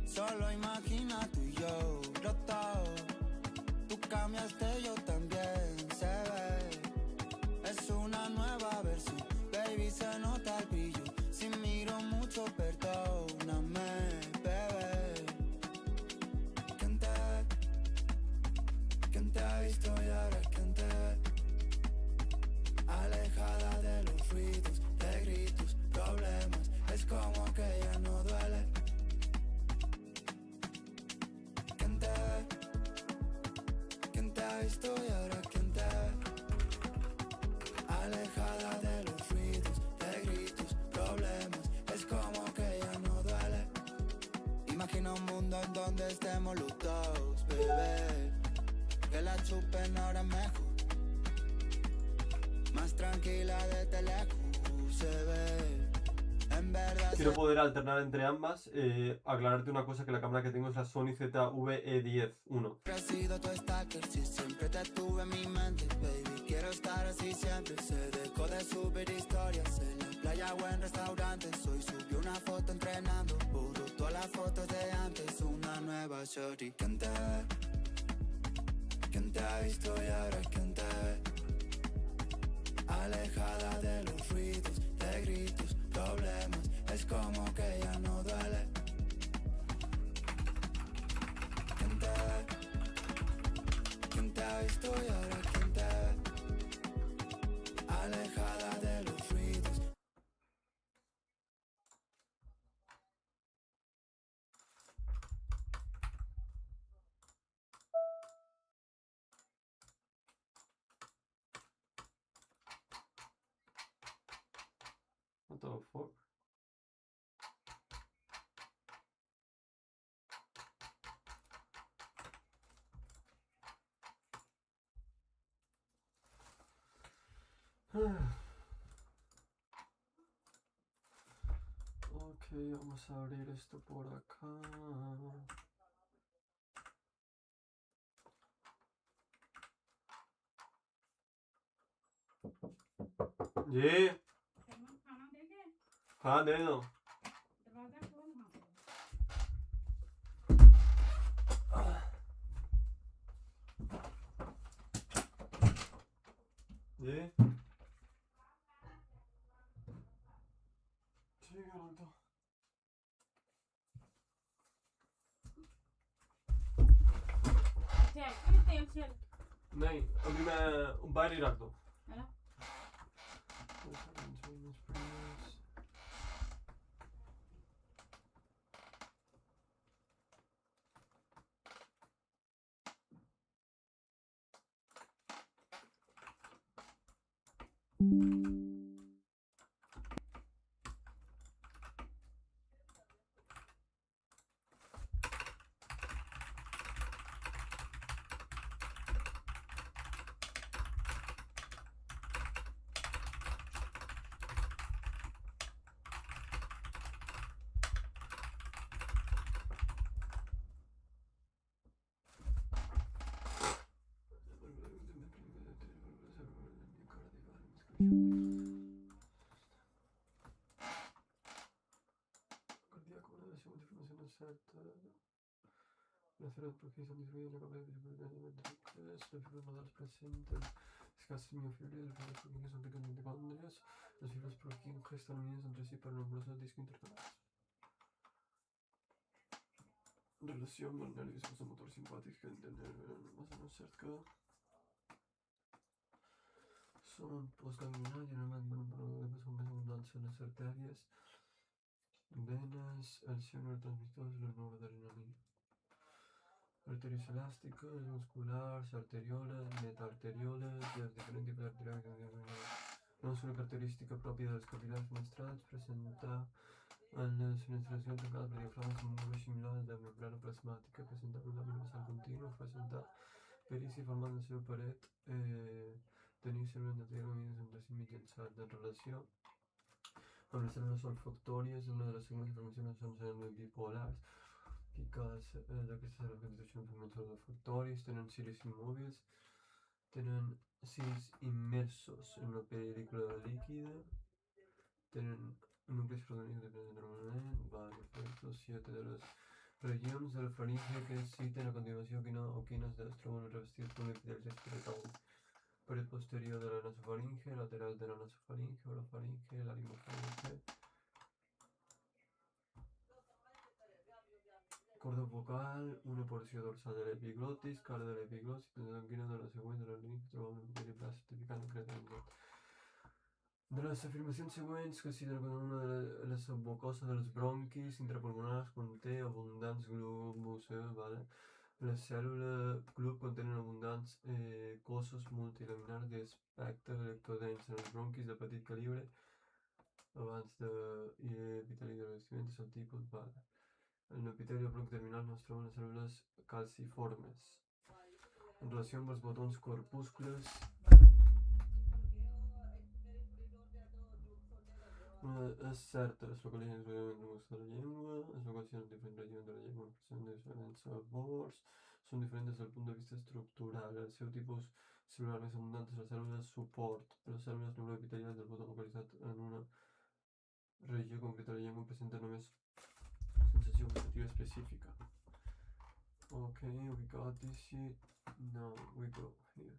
Solo imagina tú y yo, los dos. Tú cambiaste, yo también, se ve. Es una nueva versión, baby, se nota el brillo. Si miro mucho, perdóname, bebé. ¿Quién te ha visto y ahora quién te ve? Alejada de los ruidos, de gritos, problemas. Es como que ya no duele. ¿Quién te ha visto y ahora quién te ve? Alejada de los ruidos, de gritos, problemas. Es como que ya no duele. Imagina un mundo en donde estemos los dos, bebé. Que la chupen ahora mejor. Más tranquila desde lejos se ve. En verdad Quiero poder alternar entre ambas. Aclararte una cosa, que la cámara que tengo es la Sony ZV-E10-1. he sido tu stalker, si siempre te tuve en mi mente, baby. Quiero estar así siempre. Se dejó de subir historias en la playa o en restaurantes. Hoy subió una foto entrenando, borró todas las fotos de antes. Una nueva shorty. ¿Quién te ve? ¿Quién te ha visto y ahora quién te ve? Alejada de los ruidos, de gritos, problemas. Es como que ya no duele. ¿Quién te ve? ¿Quién te ha visto y ahora quién te ve? Alejada de los ruidos. What the fuck? Ok, vamos a abrir esto por acá. ये हाँ दे दो ये ठीक है रुक दो नहीं अभी मैं बाहर ही रख दो Las células porque son distribuidas en la capa de las fibras nodales presentan escasas miofibrilas, las fibras porque son pequeñas mitocondrias, las fibras porque están unidas entre sí para numerosos discos intercalados. Relación con nervios motor simpático que entender más o menos cerca. Son postganglionarios, normalmente son abundantes en las arterias, venas, al ser neurotransmisores, los noradrenalina. Arterias elásticas, musculares, arteriolas, metaarteriolas, de diferentes tipos de arterias. no és una característica pròpia dels capil·lars finestrats, presenta en les fenestracions tancades per diafragmes amb un gruix similar al de membrana plasmàtica, presenta una làmina basal contínua, presenta perícia formant la seva paret, tenir cèl·lules endoteriòniques entre si mitjançant en relació amb les cèl·lules olfactòries, una de les següents informacions són cèl·lules bipolars, que d'aquestes cèl·lules constitueixen fragments olfactoris, tenen cilis immòbils, tenen cilis immersos en una pel·lícula líquida, tenen nuclis protonics que presenten normalment, perfecte, 7 de les regions de la faringe que es citen a continuació o quines es troben revestides per un epiteli respiratori. Paret posterior de la nasofaringe, lateral de la nasofaringe, orofaringe, laringofaringe. Corda vocal, una porció dorsal de l'epiglotis, cara de l'epiglotis, quina de les següents de la línia que trobam un epiteli pla certificant concretament. De les afirmacions següents que citen com una de les submucoses dels bronquis intrapulmonars conté abundants globus, vale? Les cèl·lules club contenen abundants cossos multilaminars d'aspecte electrodens en els bronquis de petit calibre abans de epiteli de revestiment és el tipus, vale? En l'epiteli del bronc terminal no es troben les cèl·lules calciformes. En relació amb els botons corpúscules, és certa, es localitzen exclusivament de la llengua, es localitzen en diferents regions de la llengua, presenten diferents sabors, són diferents des del punt de vista estructural. El seu tipus celular més abundant és la cèl·lula suport. Les cèl·lules neuroepitelials del botó localitzat en una regió concreta de la llengua presenten només sensació gustativa específica. Ok, we got this shit. Now we go here.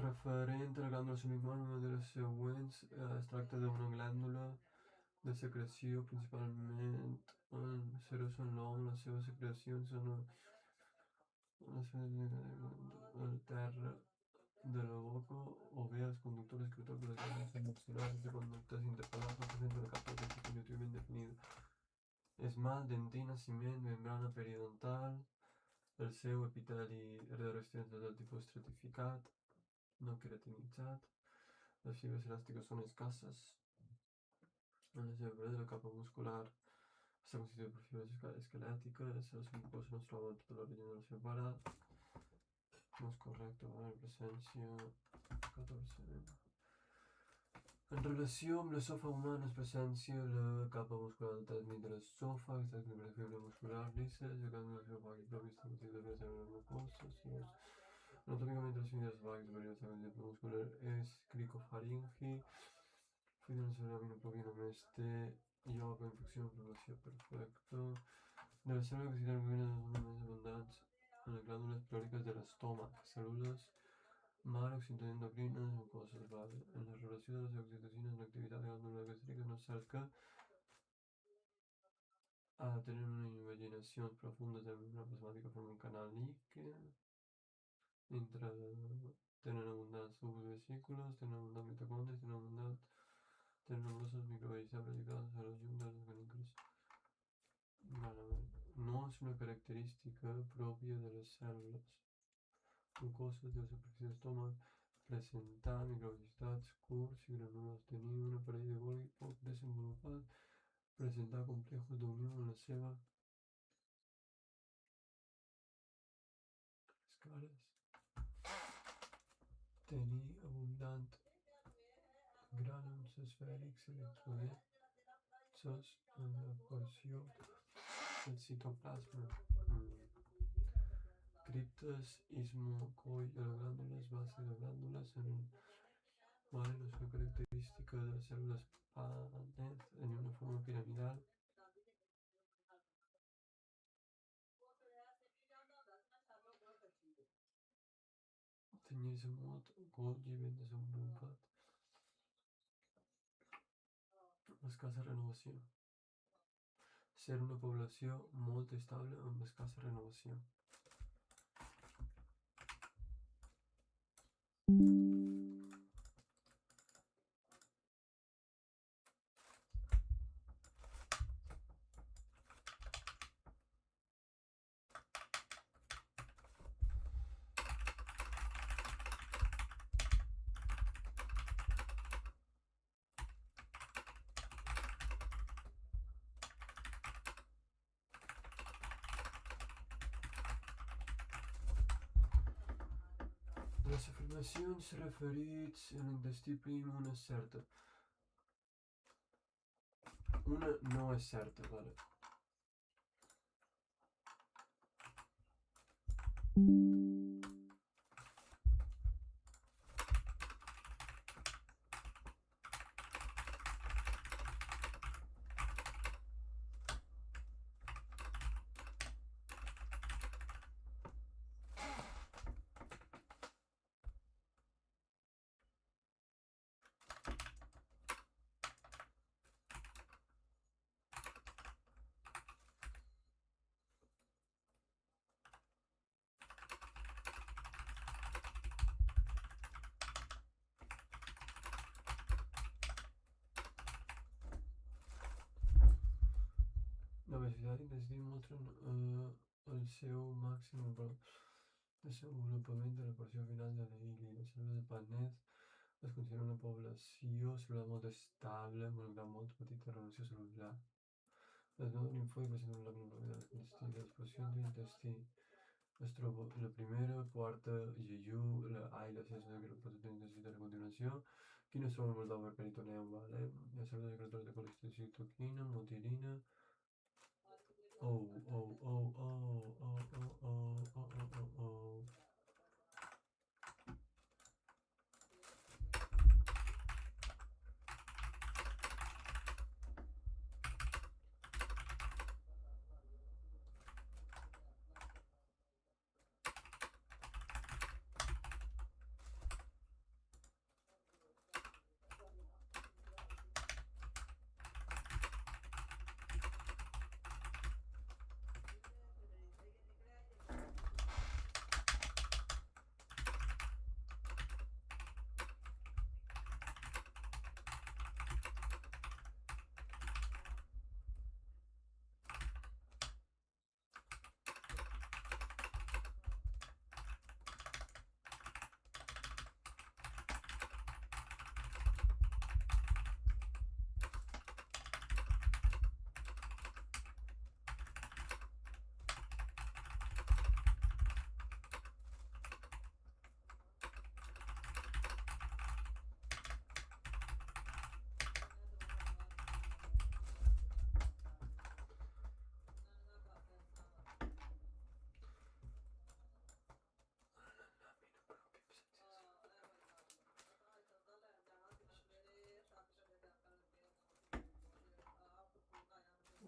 Referent a la glàndula sublingual, una de les següents es tracta d'una glàndula de secreció principalment en serosa en l'home. Les seves secrecions són al terra de la boca o bé als conductors excretors de les glàndules submaxil·lars de conductes intercalars no presenten una capa conjuntivament definida. Esmalt, dentina, ciment, membrana periodontal, el seu epiteli de revestiment del tipus estratificat, no queratinitzat, les fibres elàstiques són escasses, en la seva paret la capa muscular està constituïda per fibres esquelètiques, la submucosa no es troba en tota la regió de la seva paret, no és correcte, la presència 14. En relació amb l'esòfag humà es presència la capa muscular del tècnic de l'esòfag, està constituïda per fibres musculars lisses, el camp de l'esòfag i propi està constituïda per cèl·lules mucoses. Anatómicamente las fibras esofágicas superiores a la muscular es cricofaringe, fibras de la aminoproteína este yoga, infección, inflamación, perfecto. De las células que se dan más abundantes en las glándulas plóricas del estómago, células maroxintoendocrinas, mucosas, vale. En la relación de las oxitocinas en la actividad de glándulas gástricas no cerca a tener una imaginación profunda de la membrana plasmática forma un canal líquido. Tenen abundants vesícules, tenen abundants mitocondris, tenen nombrosos microvelicitats radicals a les juntes orgàniques. No és una característica pròpia de les cèl·lules mucoses de la superfície de l'estómac presentar microvelicitats curts i granulosos, tenir un aparell de Golgi poc desenvolupat, presentar complexos d'unió en la seva cares, tenir abundant grànuls esfèrics electrodensos en la porció del citoplasma, criptes ismocoll de les glàndules, base de glàndules en el vale, no és una característica de les cèl·lules PANET en una forma piramidal. Tenir-se molt Golgi ben desenvolupat. Escassa renovació. Ser una població molt estable amb escassa renovació. Les afirmacions referits en l'intestí prim, una és certa. Una no és certa, vale. L'obesitat d'intestí mostra el seu màxim desenvolupament de la porció final de l'ili. Les cèl·lules de Paneth es considera una població cel·lular molt estable, amb una molt petita renovació cel·lular. Les nodes limfòides presenten una làmina de l'intestí. Les porcions de l'intestí es troba la primera, quarta, jejú, la A i la C són les porcions de l'intestí de la continuació. Quines són el moldau peritoneum, vale? Les cèl·lules secretores de colecistocina, motilina. Oh.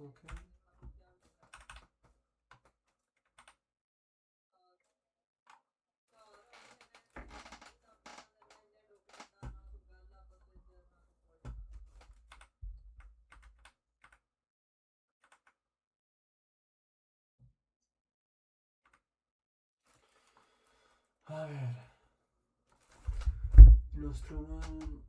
Okay. A ver. Nos troben...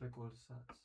recolzats.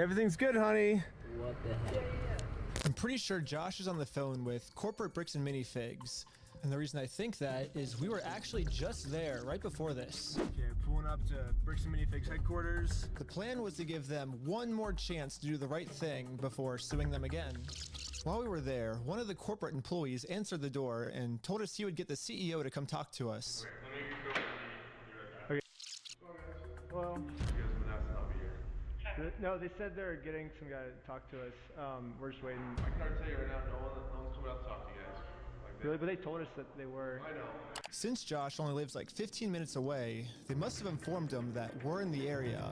Everything's good, honey. What the heck? I'm pretty sure Josh is on the phone with corporate bricks and minifigs. And the reason I think that is we were actually just there right before this. Okay, pulling up to Bricks and Minifigs headquarters. The plan was to give them one more chance to do the right thing before suing them again. While we were there, one of the corporate employees answered the door and told us he would get the CEO to come talk to us. Okay. Well, no, they said they're getting some guy to talk to us. We're just waiting. I can already tell you right now, no one's coming out to talk to you guys. Really? But they told us that they were. I know. Since Josh only lives like 15 minutes away, they must have informed him that we're in the area,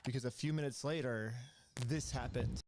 because a few minutes later, this happened.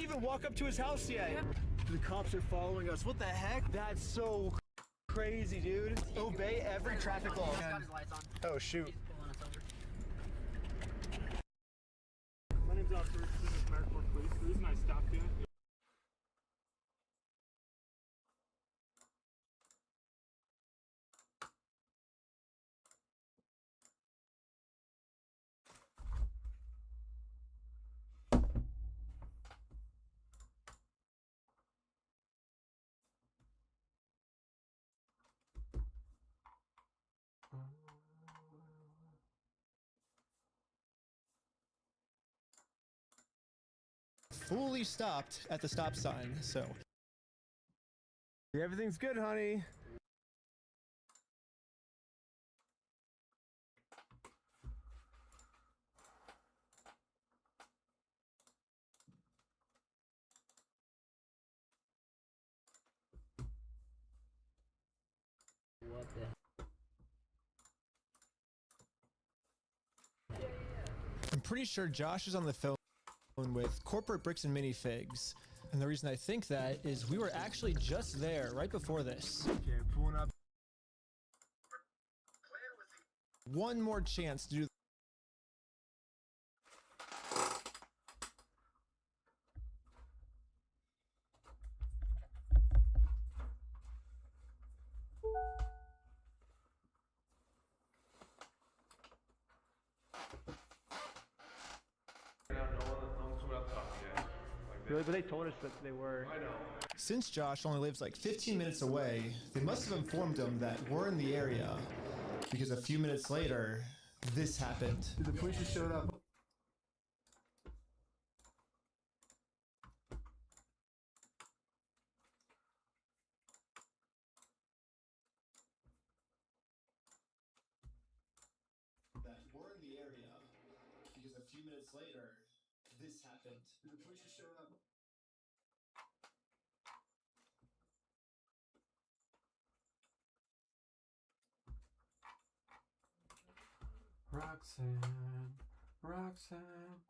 even walk up to his house yet. The cops are following us. What the heck? That's so crazy, dude. Obey every traffic law. Oh, shoot. My name's Officer American Police. The reason I stopped you. Fully stopped at the stop sign, so. Everything's good, honey. What the? I'm pretty sure Josh is on the phone with corporate bricks and minifigs. And the reason I think that is we were actually just there right before this. Okay, pulling up. One more chance to do. Really, but they told us that they were. I know. Since Josh only lives like 15 minutes away, they must have informed him that we're in the area. Because a few minutes later, this happened. The police just showed up. That we're in the area. Because a few minutes later, this happened. The police just showed up. Roxanne, Roxanne.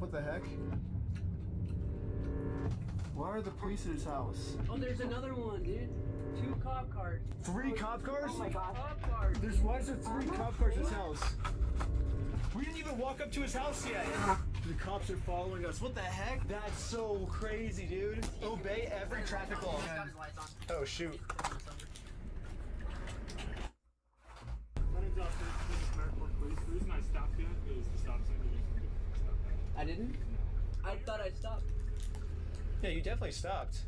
What the heck? Why are the police at his house? Oh, there's another one, dude. 2 cop cars. 3 cop cars? Oh my god. Cop cars. Why is there 3 cop cars at his house? We didn't even walk up to his house yet. The cops are following us. What the heck? That's so crazy, dude. Obey every traffic law. Oh, shoot. My name's Austin. This is Merrick Police. The reason I stopped you is the stop sign. You didn't stop that. I didn't? I thought I stopped. Yeah, you definitely stopped.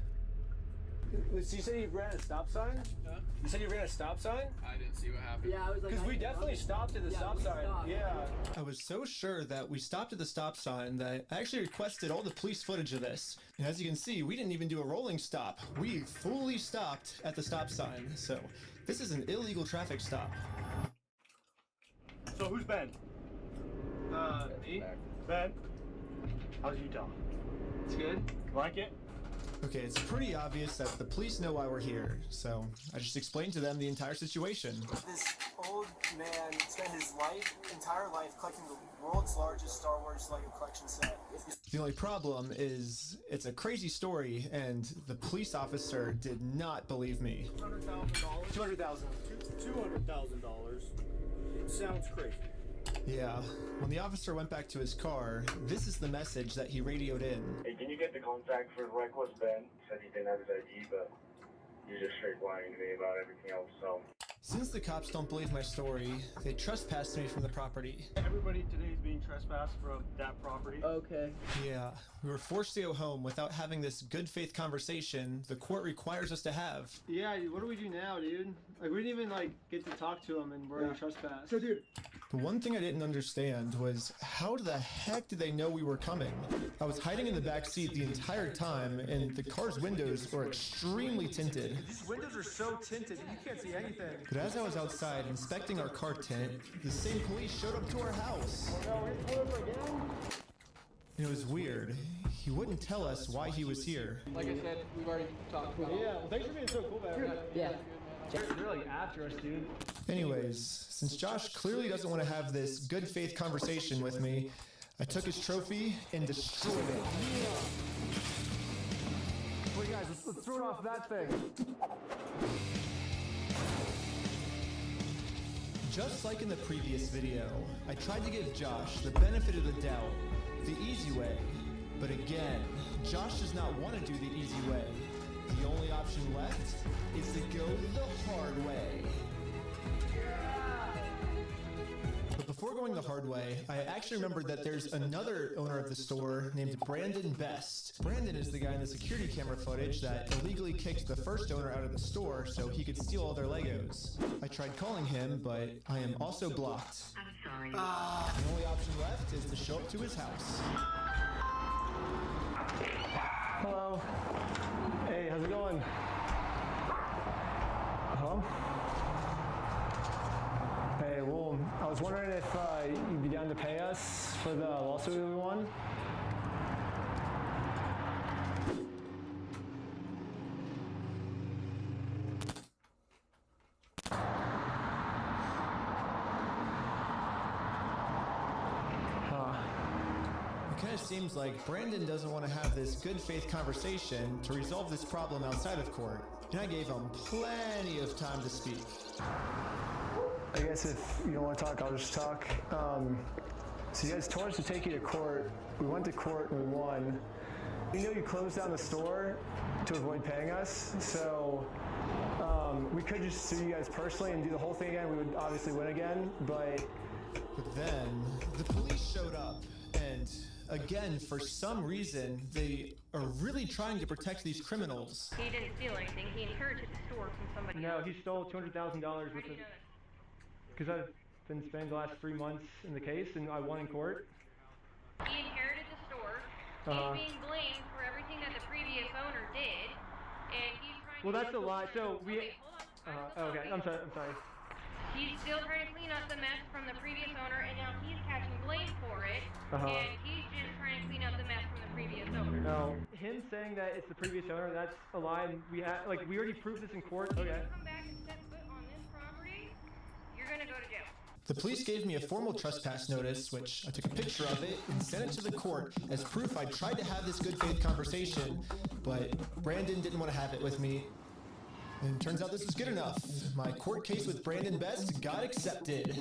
So you said you ran a stop sign? Huh? You said you ran a stop sign? I didn't see what happened. Yeah, I was like... Because we definitely stopped at the stop sign. Stopped. Yeah. I was so sure that we stopped at the stop sign that I actually requested all the police footage of this. And as you can see, we didn't even do a rolling stop. We fully stopped at the stop sign. So this is an illegal traffic stop. So who's Ben? Me? Ben? How's Utah? It's good. Like it? Okay, it's pretty obvious that the police know why we're here, so I just explained to them the entire situation. This old man spent his entire life collecting the world's largest Star Wars Lego collection set. The only problem is it's a crazy story, and the police officer did not believe me. $200,000. $200,000. It sounds crazy. Yeah, when the officer went back to his car, this is the message that he radioed in. Hey, can you get the contact for Reckless Ben? He said he didn't have his ID, but you're just straight lying to me about everything else, so... Since the cops don't believe my story, they trespassed me from the property. Everybody today is being trespassed from that property. Okay. Yeah, we were forced to go home without having this good faith conversation the court requires us to have. Yeah, what do we do now, dude? Like, we didn't even, get to talk to him and we're gonna trespass. So, dude, The one thing I didn't understand was how the heck did they know we were coming? I was hiding in the back seat the entire time, and the car's windows were extremely tinted. These windows are so tinted, you can't see anything. But as I was outside inspecting our car tint, the same police showed up to our house. It was weird. He wouldn't tell us why he was here. Like I said, we've already talked about it. Yeah, well, thanks for being so cool about it. Yeah. They're after us, dude. Anyways, since Josh clearly doesn't want to have this good faith conversation with me, I took his trophy and destroyed it. Wait, guys, let's throw it off that thing. Just like in the previous video, I tried to give Josh the benefit of the doubt, the easy way. But again, Josh does not want to do the easy way. The only option left is to go the hard way. But before going the hard way, I actually remembered that there's another owner of the store named Brandon Best. Brandon is the guy in the security camera footage that illegally kicked the first owner out of the store so he could steal all their Legos. I tried calling him, but I am also blocked. I'm sorry. The only option left is to show up to his house. Hello. Hey, how's it going? Hello? Hey, well, I was wondering if you'd be down to pay us for the lawsuit we won. It kind of seems like Brandon doesn't want to have this good faith conversation to resolve this problem outside of court, and I gave him plenty of time to speak. I guess if you don't want to talk, I'll just talk. So you guys told us to take you to court. We went to court and we won. We know you closed down the store to avoid paying us, so we could just sue you guys personally and do the whole thing again. We would obviously win again, but then the police showed up, and again, for some reason, they are really trying to protect these criminals. He didn't steal anything. He inherited the store from somebody no, else. he stole $200,000 worth of. Because I've been spending the last 3 months in the case, and I won in court. He inherited the store. He's being blamed for everything that the previous owner did, and he's trying to... Well, that's a lie. So we... Okay, hold on. okay, I'm sorry. He's still trying to clean up the mess from the previous owner, and now he's catching blame for it, and he's just trying to clean up the mess from the previous owner. No, him saying that it's the previous owner, that's a lie. And we already proved this in court. Okay. If you come back and step foot on this property, you're gonna go to jail. The police gave me a formal trespass notice, which I took a picture of it and sent it to the court as proof I tried to have this good faith conversation, but Brandon didn't want to have it with me. And turns out this was good enough. My court case with Brandon Best got accepted.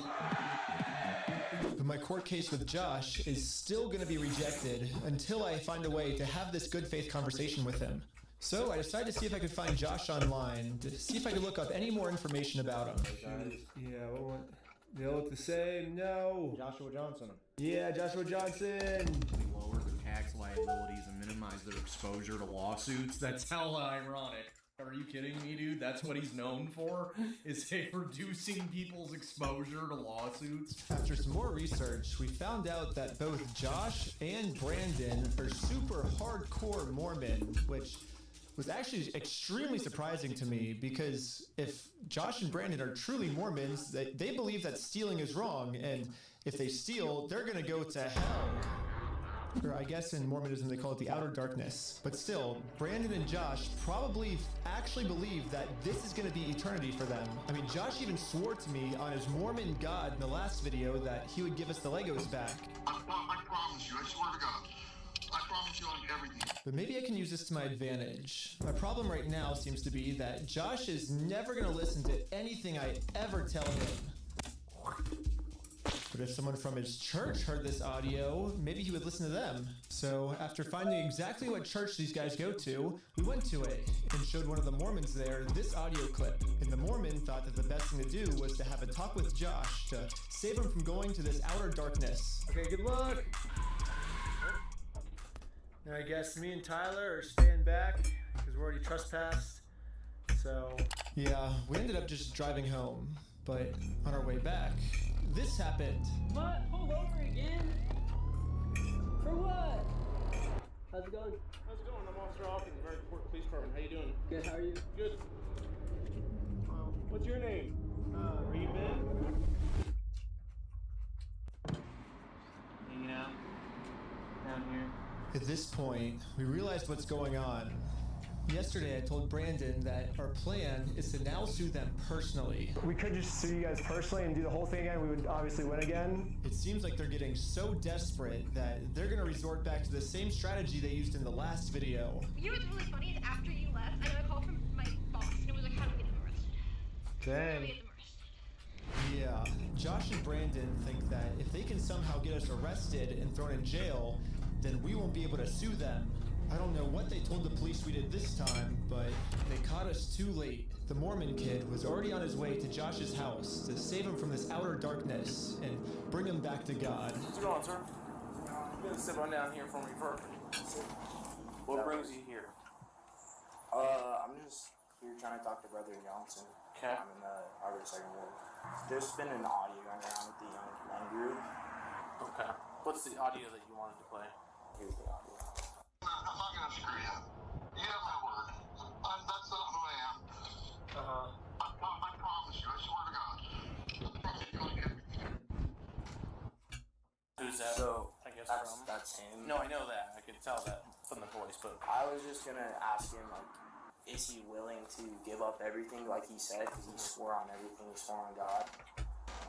But my court case with Josh is still going to be rejected until I find a way to have this good faith conversation with him. So I decided to see if I could find Josh online, to see if I could look up any more information about him. Yeah, they all look the same. No. Joshua Johnson. Yeah, Joshua Johnson. Lower their tax liabilities and minimize their exposure to lawsuits. That's hella ironic. Are you kidding me, dude? That's what he's known for, is reducing people's exposure to lawsuits. After some more research, we found out that both Josh and Brandon are super hardcore Mormon, which was actually extremely surprising to me, because if Josh and Brandon are truly Mormons, they believe that stealing is wrong, and if they steal, they're gonna go to hell. Or I guess in Mormonism they call it the outer darkness. But still, Brandon and Josh probably actually believe that this is going to be eternity for them. I mean, Josh even swore to me on his Mormon God in the last video that he would give us the Legos back. I promise you, I swear to God. I promise you on everything. But maybe I can use this to my advantage. My problem right now seems to be that Josh is never going to listen to anything I ever tell him. But if someone from his church heard this audio, maybe he would listen to them. So after finding exactly what church these guys go to, we went to it and showed one of the Mormons there this audio clip. And the Mormon thought that the best thing to do was to have a talk with Josh to save him from going to this outer darkness. Okay, good luck. And I guess me and Tyler are staying back because we're already trespassed. So yeah, we ended up just driving home. But on our way back, this happened. What? Pulled over again? For what? How's it going? How's it going? I'm Officer Hawkins, American Port Police Department. How you doing? Good, how are you? Good. What's your name? Reed Ben? Hanging out down here. At this point, we realized what's going on. Yesterday, I told Brandon that our plan is to now sue them personally. We could just sue you guys personally and do the whole thing again. We would obviously win again. It seems like they're getting so desperate that they're going to resort back to the same strategy they used in the last video. You know what's really funny is after you left, I got a call from my boss, and it was like, how do we get them arrested? How do we Dang. get them arrested? Yeah, Josh and Brandon think that if they can somehow get us arrested and thrown in jail, then we won't be able to sue them. I don't know what they told the police we did this time, but they caught us too late. The Mormon kid was already on his way to Josh's house to save him from this outer darkness and bring him back to God. What's going on, sir? You gonna sit on down here for me first. What brings you here? I'm just here trying to talk to Brother Johnson. Okay. I'm in the Harbor Second Ward. There's been an audio going around with the young group. Okay. What's the audio that you wanted to play? Here's the audio. I'm not gonna screw you. You have my word. That's not who I am. I promise you. I swear to God. I promise you on everything. Who's that? So, I guess that's him. No, I know that. I could tell that from the voice, but I was just gonna ask him, like, is he willing to give up everything like he said? Because he swore on everything. He swore on God.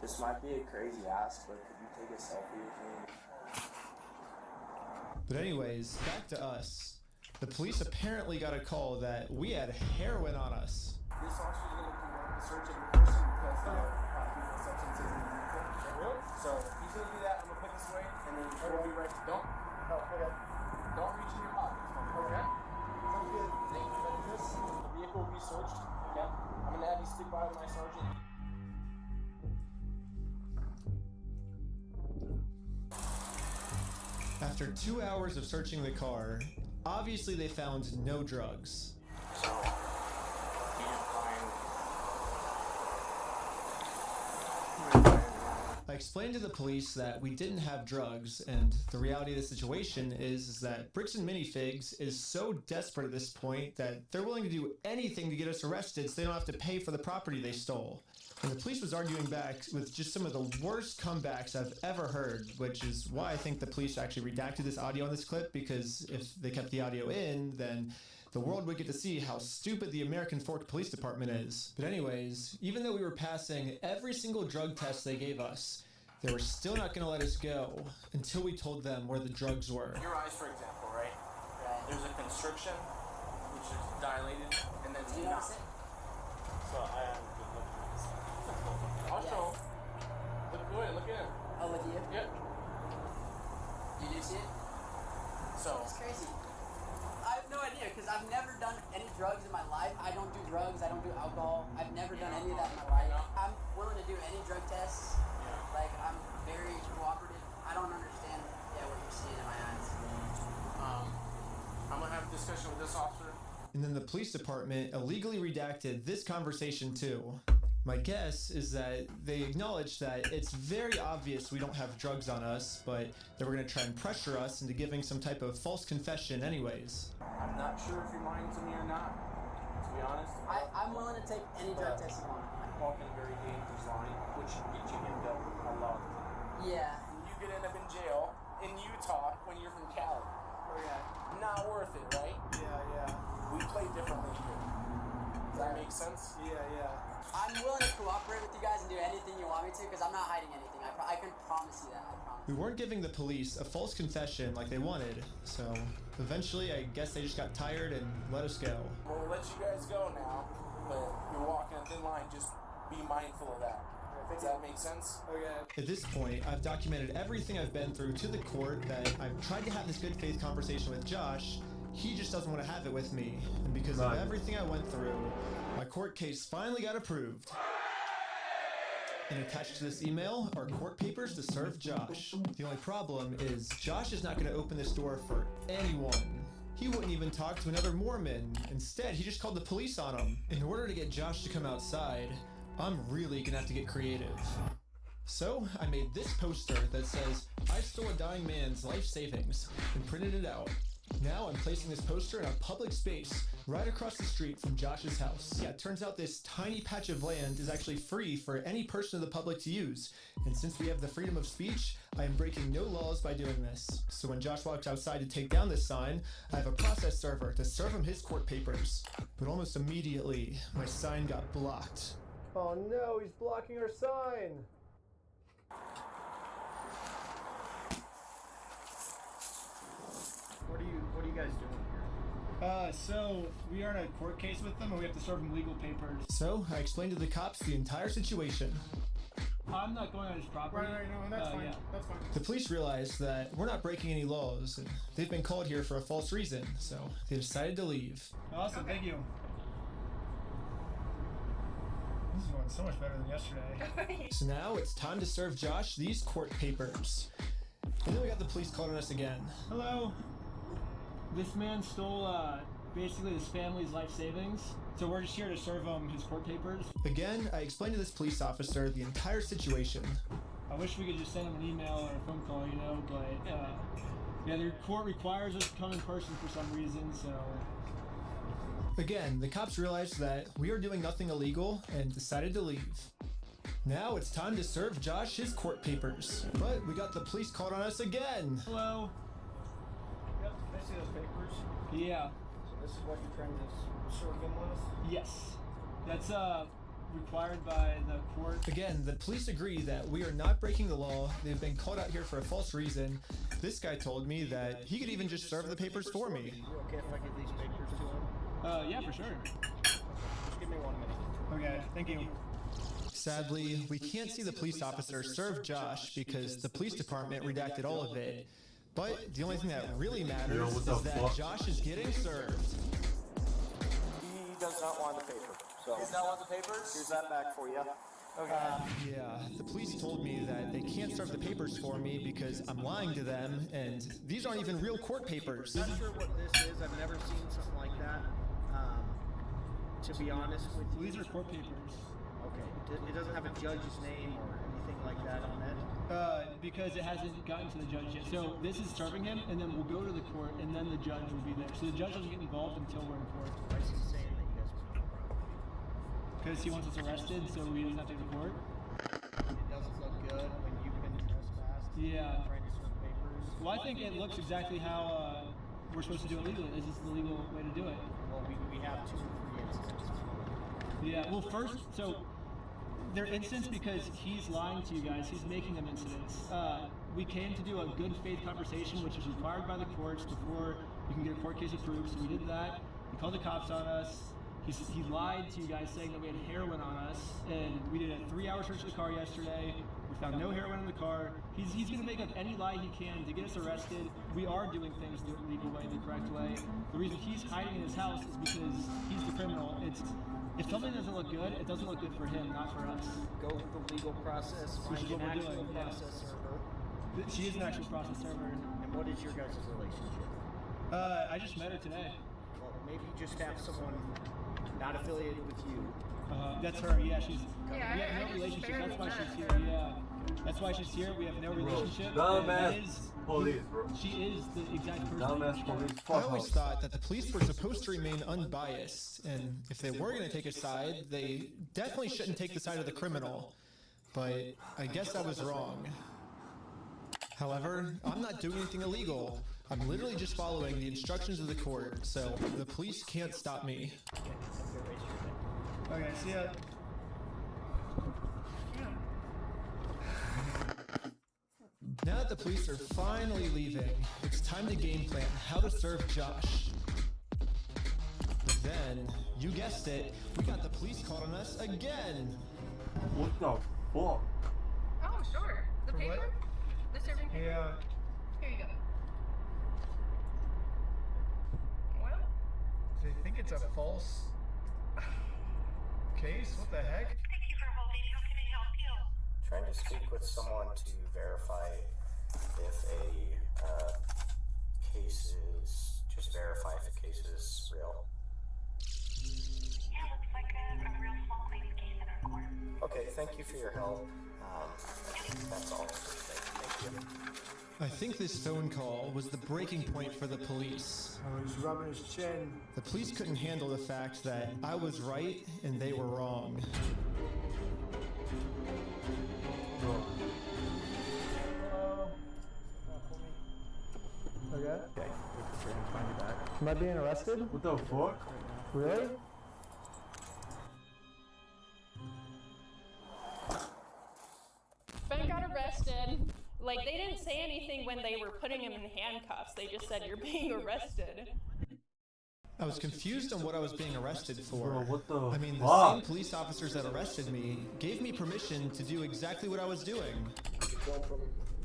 This might be a crazy ask, but could you take a selfie with me? But anyways, back to us. The police apparently got a call that we had heroin on us. This officer is going to conduct a search of the person because there are substances in the vehicle. So he's going to do that. I'm going to put this away, and then we'll be right. Don't reach in your pocket. Okay. Sounds good. Thank you. The vehicle will be searched. Okay. I'm going to have you stick by with my sergeant. After 2 hours of searching the car, obviously they found no drugs. So, I explained to the police that we didn't have drugs, and the reality of the situation is that Bricks and Minifigs is so desperate at this point that they're willing to do anything to get us arrested so they don't have to pay for the property they stole. And the police was arguing back with just some of the worst comebacks I've ever heard, which is why I think the police actually redacted this audio in this clip, because if they kept the audio in, then the world would get to see how stupid the American Fork Police Department is. But anyways, even though we were passing every single drug test they gave us, they were still not going to let us go until we told them where the drugs were. Your eyes, for example, right? There's a constriction, which is dilated, and then Do you notice it? So I am good looking at this. I'll show. Go ahead, look at him. Oh, look at you? Yep. You do see it? So. It's crazy. I have no idea, because I've never done any drugs in my life. I don't do drugs, I don't do alcohol. I've never done any of that in my life. I'm willing to do any drug tests. Like, I'm very cooperative. I don't understand what you're seeing in my eyes. I'm gonna have a discussion with this officer. And then the police department illegally redacted this conversation too. My guess is that they acknowledged that it's very obvious we don't have drugs on us, but they were going to try and pressure us into giving some type of false confession anyways. I'm not sure if you're lying to me or not, to be honest. I'm willing to take any drug test you want. Walking a very dangerous line, which you get you into a lot of the time. Yeah. You could end up in jail in Utah when you're from Cali. Okay. Not worth it, right? Yeah. We play differently here. Does that make sense? Yeah. I'm willing to cooperate with you guys and do anything you want me to, because I'm not hiding anything. I can promise you that. I promise. We weren't giving the police a false confession like they wanted, so eventually I guess they just got tired and let us go. We'll let you guys go now, but you're walking a thin line. Just be mindful of that. Does that make sense? Okay. At this point, I've documented everything I've been through to the court, that I've tried to have this good faith conversation with Josh. He just doesn't want to have it with me. And because of everything I went through, my court case finally got approved. And attached to this email are court papers to serve Josh. The only problem is Josh is not going to open this door for anyone. He wouldn't even talk to another Mormon. Instead, he just called the police on him. In order to get Josh to come outside, I'm really gonna have to get creative. So I made this poster that says, "I stole a dying man's life savings," and printed it out. Now I'm placing this poster in a public space right across the street from Josh's house. Yeah, it turns out this tiny patch of land is actually free for any person of the public to use. And since we have the freedom of speech, I am breaking no laws by doing this. So when Josh walks outside to take down this sign, I have a process server to serve him his court papers. But almost immediately, my sign got blocked. Oh no, he's blocking our sign! What are you guys doing here? So we are in a court case with them, and we have to serve them legal papers. So I explained to the cops the entire situation. I'm not going on his property. Right, no, that's fine. Yeah. That's fine. The police realized that we're not breaking any laws, and they've been called here for a false reason, so they decided to leave. Awesome, thank you. This is going so much better than yesterday. So now it's time to serve Josh these court papers. And then we got the police called on us again. Hello. This man stole basically his family's life savings, so we're just here to serve him his court papers. Again, I explained to this police officer the entire situation. I wish we could just send him an email or a phone call, you know, but yeah, the court requires us to come in person for some reason, so... Again, the cops realized that we are doing nothing illegal and decided to leave. Now it's time to serve Josh his court papers. But we got the police called on us again. Hello. Yep, can I see those papers? Yeah. So this is what you're trying to serve them with? Yes. That's required by the court. Again, the police agree that we are not breaking the law. They've been called out here for a false reason. This guy told me that he could even just serve the papers for me. You okay if I give these papers to him? Yeah, for sure. Just give me 1 minute. Okay, thank you. Sadly, we can't see the police officer serve Josh because the police department redacted all of it. But the only thing that really matters is that Josh is getting served. He does not want the paper. So. He does not want the papers? Here's that back for you. Okay. Yeah, the police told me that they can't serve the papers for me because I'm lying to them, and these aren't even real court papers. I'm not sure what this is. I've never seen something like that. To be honest with you. These are court papers. Okay. It doesn't have a judge's name or anything like that on it? Because it hasn't gotten to the judge yet. So this is serving him, and then we'll go to the court, and then the judge will be there. So the judge doesn't get involved until we're in court. Why is he saying that you guys are on property? Because he wants us arrested, so we doesn't have to go to court. It doesn't look good when you've been trespassed. Yeah. Trying to serve papers. Well, I think it looks exactly how we're supposed to do it legally. Is this the legal way to do it? Well, we have 2 or 3 incidents. Yeah, well, first, so they're incidents because he's lying to you guys. He's making them incidents. We came to do a good faith conversation, which is required by the courts before you can get a court case approved. So we did that. He called the cops on us. He lied to you guys saying that we had heroin on us. And we did a 3-hour search of the car yesterday. We found no heroin in the car. He's going to make up any lie he can to get us arrested. We are doing things the legal way, the correct way. The reason he's hiding in his house is because he's the criminal. If something doesn't look good, it doesn't look good for him, not for us. Go through the legal process, Which find is what an we're actual doing, yeah. process server. She is an actual process server. And what is your guys' relationship? I just met her today. Well, maybe just have someone not affiliated with you. That's her, yeah, we Yeah, have I no just relationship, barely that's why met she's her. here, yeah. That's why she's here, we have no relationship. Dumbass police, bro. She is the exact person. Dumbass police. I always thought that the police were supposed to remain unbiased, and if they were going to take a side, they definitely shouldn't take the side of the criminal. But I guess I was wrong. However, I'm not doing anything illegal. I'm literally just following the instructions of the court, so the police can't stop me. Okay, see ya. Now that the police are finally leaving, it's time to game plan how to serve Josh. Then, you guessed it, we got the police called on us again. What the fuck? Oh, sure. The For paper? what? The serving paper? Yeah. Here you go. Well, They think it's a false case? What the heck? Thank you for holding. How can I help you? Trying to speak with someone to verify if a case is, just verify if the case is real. Yeah, looks like a real small claims case in our court. Okay, thank you for your help. That's all. Thank you. I think this phone call was the breaking point for the police. He's rubbing his chin. The police couldn't handle the fact that I was right and they were wrong. Okay. Am I being arrested? What the fuck? Really? Ben got arrested. Like, they didn't say anything when they were putting him in handcuffs. They just said, you're being arrested. I was confused on what I was being arrested for. Bro, what the I mean, the fuck? same police officers that arrested me gave me permission to do exactly what I was doing. Going from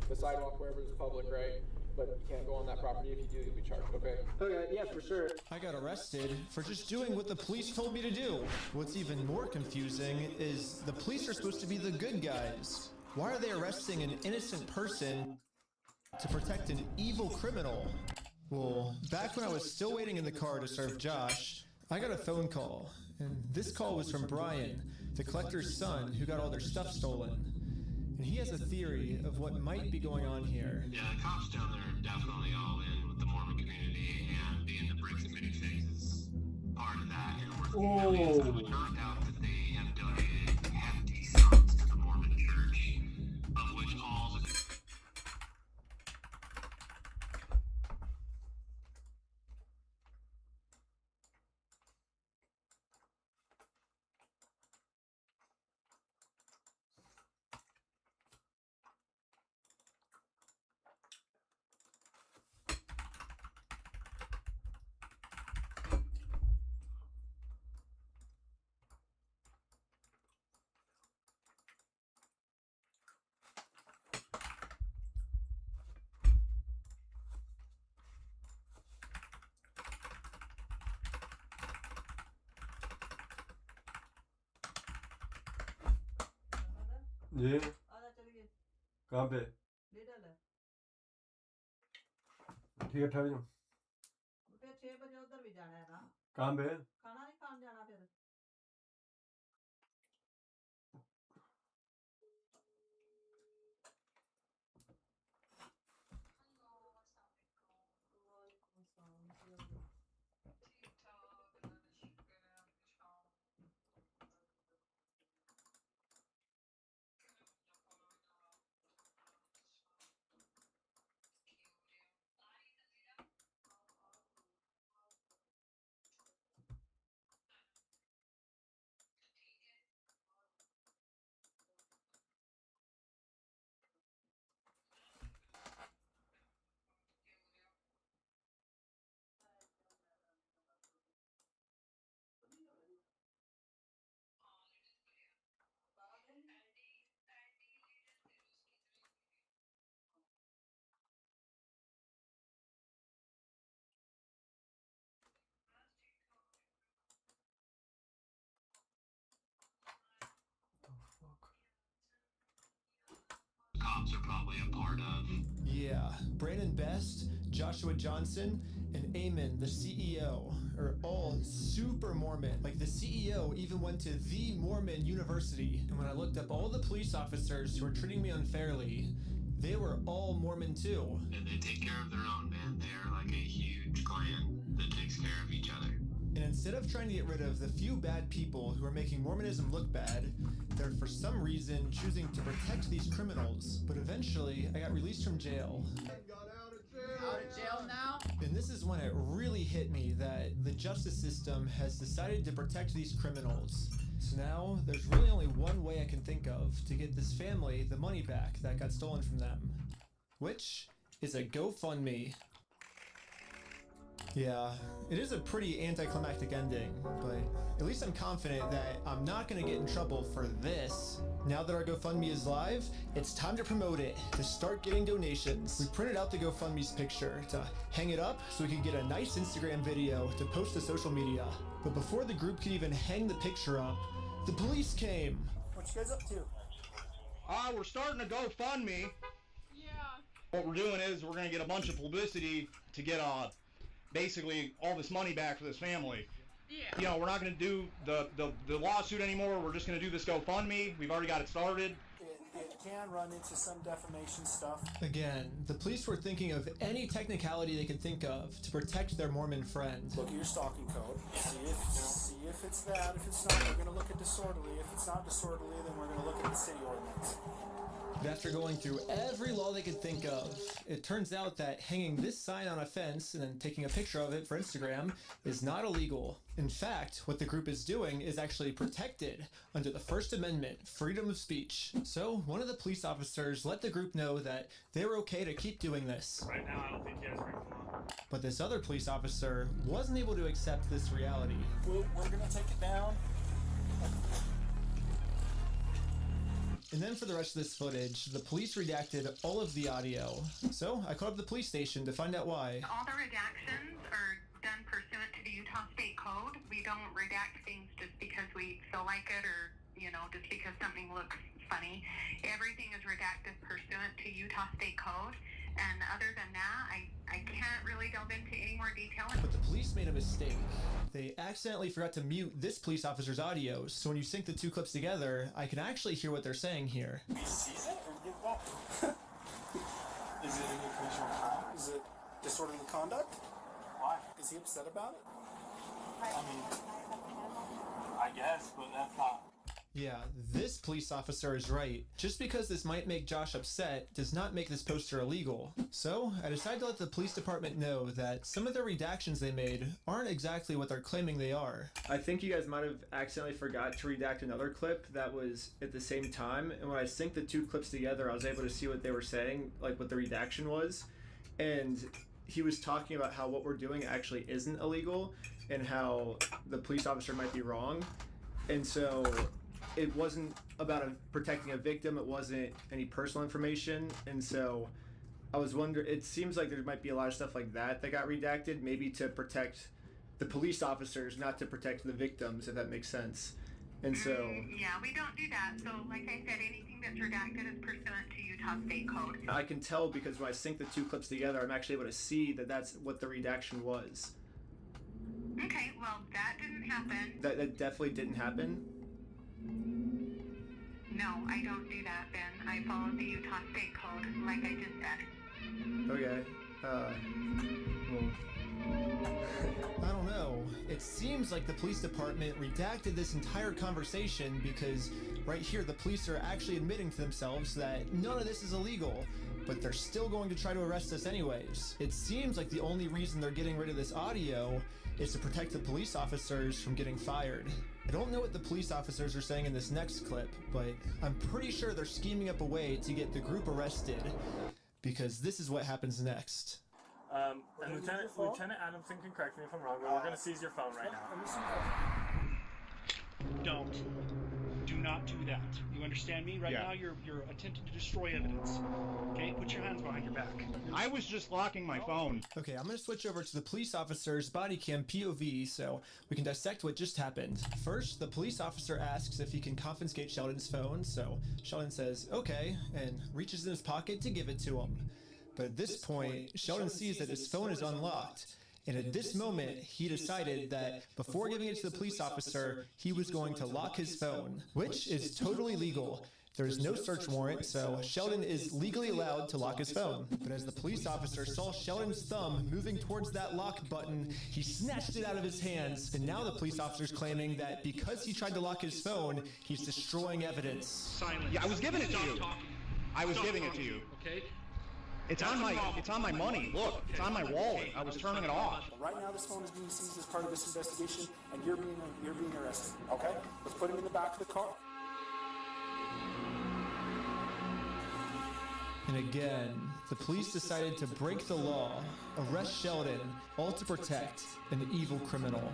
the sidewalk wherever it's public, right? But you can't go on that property. If you do, you'll be charged, okay? Okay, yeah, for sure. I got arrested for just doing what the police told me to do. What's even more confusing is the police are supposed to be the good guys. Why are they arresting an innocent person to protect an evil criminal? Well, back when I was still waiting in the car to serve Josh, I got a phone call. And this call was from Brian, the collector's son who got all their stuff stolen. And he has a theory of what might be going on here. Yeah, the cops down there are definitely all in with the Mormon community, and being the bricks and minifigs is part of that. And we're millions. I would not doubt that they have donated hefty sums to the Mormon church, of which all the जी कहाँ पे ठीक है ठहर जाओ फिर 6 बजे उधर भी जाना है ना कहाँ पे खाना नहीं खान जाना फिर criminals are probably a part of. Yeah, Brandon Best, Joshua Johnson, and Eamon, the CEO, are all super Mormon. Like, the CEO even went to the Mormon University. And when I looked up all the police officers who were treating me unfairly, they were all Mormon too. And they take care of their own, man. They're like a huge clan that takes care of each other. And instead of trying to get rid of the few bad people who are making Mormonism look bad, they're for some reason choosing to protect these criminals. But eventually, I got released from jail. Out of jail now? And this is when it really hit me that the justice system has decided to protect these criminals. So now, there's really only one way I can think of to get this family the money back that got stolen from them. Which is a GoFundMe. Yeah, it is a pretty anticlimactic ending, but at least I'm confident that I'm not gonna get in trouble for this. Now that our GoFundMe is live, it's time to promote it, to start getting donations. We printed out the GoFundMe's picture to hang it up so we could get a nice Instagram video to post to social media. But before the group could even hang the picture up, the police came. What you guys up to? We're starting a GoFundMe. Yeah. What we're doing is we're gonna get a bunch of publicity to get basically all this money back for this family. Yeah. You know, we're not going to do the lawsuit anymore. We're just going to do this GoFundMe. We've already got it started. It can run into some defamation stuff. Again, the police were thinking of any technicality they could think of to protect their Mormon friend. Look at your stalking code. See if it's that. If it's not, we're going to look at disorderly. If it's not disorderly, then we're going to look at the city ordinance. But after going through every law they could think of, it turns out that hanging this sign on a fence and then taking a picture of it for Instagram is not illegal. In fact, what the group is doing is actually protected under the First Amendment, freedom of speech. So one of the police officers let the group know that they were okay to keep doing this. Right now, I don't think you guys are going to. But this other police officer wasn't able to accept this reality. We're going to take it down. And then for the rest of this footage, the police redacted all of the audio. So I called up the police station to find out why. All the redactions are done pursuant to the Utah State Code. We don't redact things just because we feel like it or, you know, just because something looks funny. Everything is redacted pursuant to Utah State Code. And other than that, I can't really delve into any more detail. But the police made a mistake. They accidentally forgot to mute this police officer's audio, so when you sync the two clips together, I can actually hear what they're saying here. He sees it or give back? Is it an occasional crime? Is it disorderly conduct? Why? Is he upset about it? I mean, I guess, but that's not. Yeah, this police officer is right. Just because this might make Josh upset does not make this poster illegal. So, I decided to let the police department know that some of the redactions they made aren't exactly what they're claiming they are. I think you guys might have accidentally forgot to redact another clip that was at the same time, and when I synced the two clips together, I was able to see what they were saying, like what the redaction was. And he was talking about how what we're doing actually isn't illegal, and how the police officer might be wrong. And so it wasn't about protecting a victim, it wasn't any personal information, and so I was wondering, it seems like there might be a lot of stuff like that got redacted, maybe to protect the police officers, not to protect the victims, if that makes sense. And so... yeah, we don't do that. So, like I said, anything that's redacted is pursuant to Utah State Code. I can tell because when I sync the two clips together, I'm actually able to see that that's what the redaction was. Okay, well, that didn't happen. That definitely didn't happen? No, I don't do that, Ben. I follow the Utah State Code, like I just said. Okay. Well, I don't know. It seems like the police department redacted this entire conversation because right here the police are actually admitting to themselves that none of this is illegal, but they're still going to try to arrest us anyways. It seems like the only reason they're getting rid of this audio is to protect the police officers from getting fired. I don't know what the police officers are saying in this next clip, but I'm pretty sure they're scheming up a way to get the group arrested, because this is what happens next. And Lieutenant Adamson can correct me if I'm wrong, but we're going to seize your phone right now. Don't. Do not do that. You understand me? Right now you're attempting to destroy evidence. Okay, put your hands behind your back. I was just locking my phone. Okay, I'm gonna switch over to the police officer's body cam POV so we can dissect what just happened. First, the police officer asks if he can confiscate Sheldon's phone, so Sheldon says, okay, and reaches in his pocket to give it to him. But at this point, Sheldon sees that his phone is unlocked. And at this moment, he decided that before giving it to the police officer, he was going to lock his phone, which is totally legal. There is no search warrant, so Sheldon is legally allowed to lock his phone. But as the police officer saw Sheldon's thumb moving towards that lock button, he snatched it out of his hands. And now the police officer's claiming that because he tried to lock his phone, he's destroying evidence. Silence. Yeah, I was giving it to you. Talking. I was Stop giving talking, it to you. Okay? It's on my money. Look, it's on my wallet. I was turning it off. Right now, this phone is being seized as part of this investigation, and you're being arrested. Okay? Let's put him in the back of the car. And again, the police decided to break the law, arrest Sheldon, all to protect an evil criminal.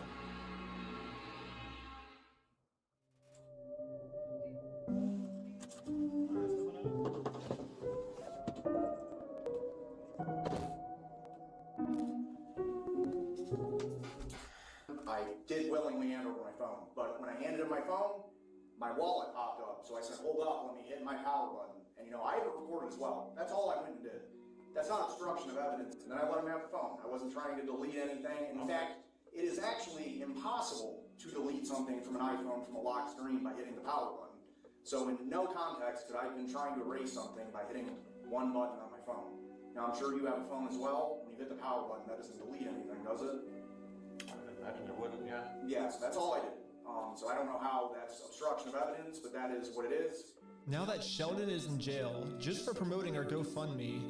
I did willingly hand over my phone, but when I handed him my phone, my wallet popped up. So I said, hold up, let me hit my power button. And I have it recorded as well. That's all I went and did. That's not obstruction of evidence. And then I let him have the phone. I wasn't trying to delete anything. In fact, it is actually impossible to delete something from an iPhone from a locked screen by hitting the power button. So in no context could I have been trying to erase something by hitting one button on my phone. Now I'm sure you have a phone as well. When you hit the power button, that doesn't delete anything, does it? I would imagine it wouldn't, yeah. Yeah, so that's all I did. So I don't know how that's obstruction of evidence, but that is what it is. Now that Sheldon is in jail, just for promoting our GoFundMe,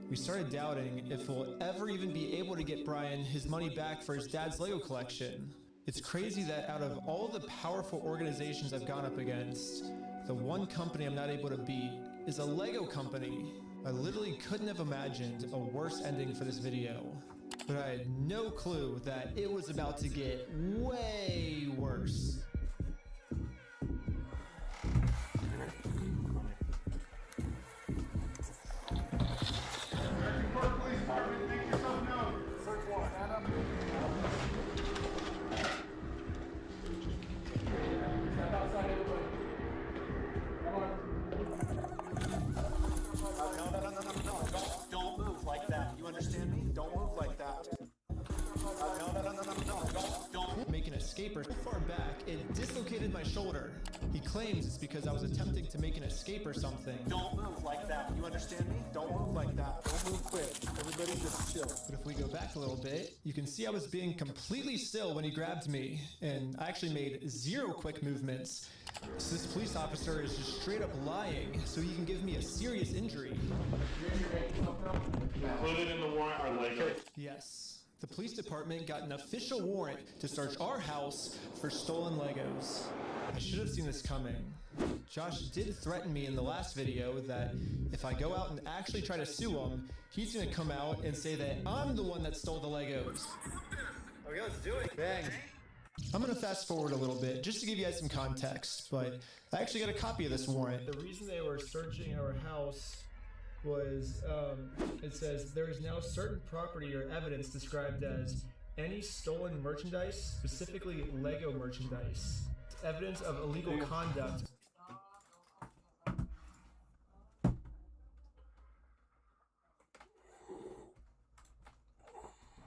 we started doubting if we'll ever even be able to get Brian his money back for his dad's Lego collection. It's crazy that out of all the powerful organizations I've gone up against, the one company I'm not able to beat is a Lego company. I literally couldn't have imagined a worse ending for this video. But I had no clue that it was about to get way worse. Don't move like that. You understand me? Don't move like that. Don't. Make an escape or so far back, it dislocated my shoulder. He claims it's because I was attempting to make an escape or something. Don't move like that. You understand me? Don't move like that. Don't move quick. Everybody just chill. But if we go back a little bit, you can see I was being completely still when he grabbed me, and I actually made 0 quick movements. So this police officer is just straight up lying so he can give me a serious injury. Included in the warrant are Legos. Yes. The police department got an official warrant to search our house for stolen Legos. I should have seen this coming. Josh did threaten me in the last video that if I go out and actually try to sue him, he's gonna come out and say that I'm the one that stole the Legos. Okay, let's do it. Bang. I'm gonna fast forward a little bit just to give you guys some context, but I actually got a copy of this warrant. The reason they were searching our house was, it says there is now certain property or evidence described as any stolen merchandise, specifically Lego merchandise. Evidence of illegal conduct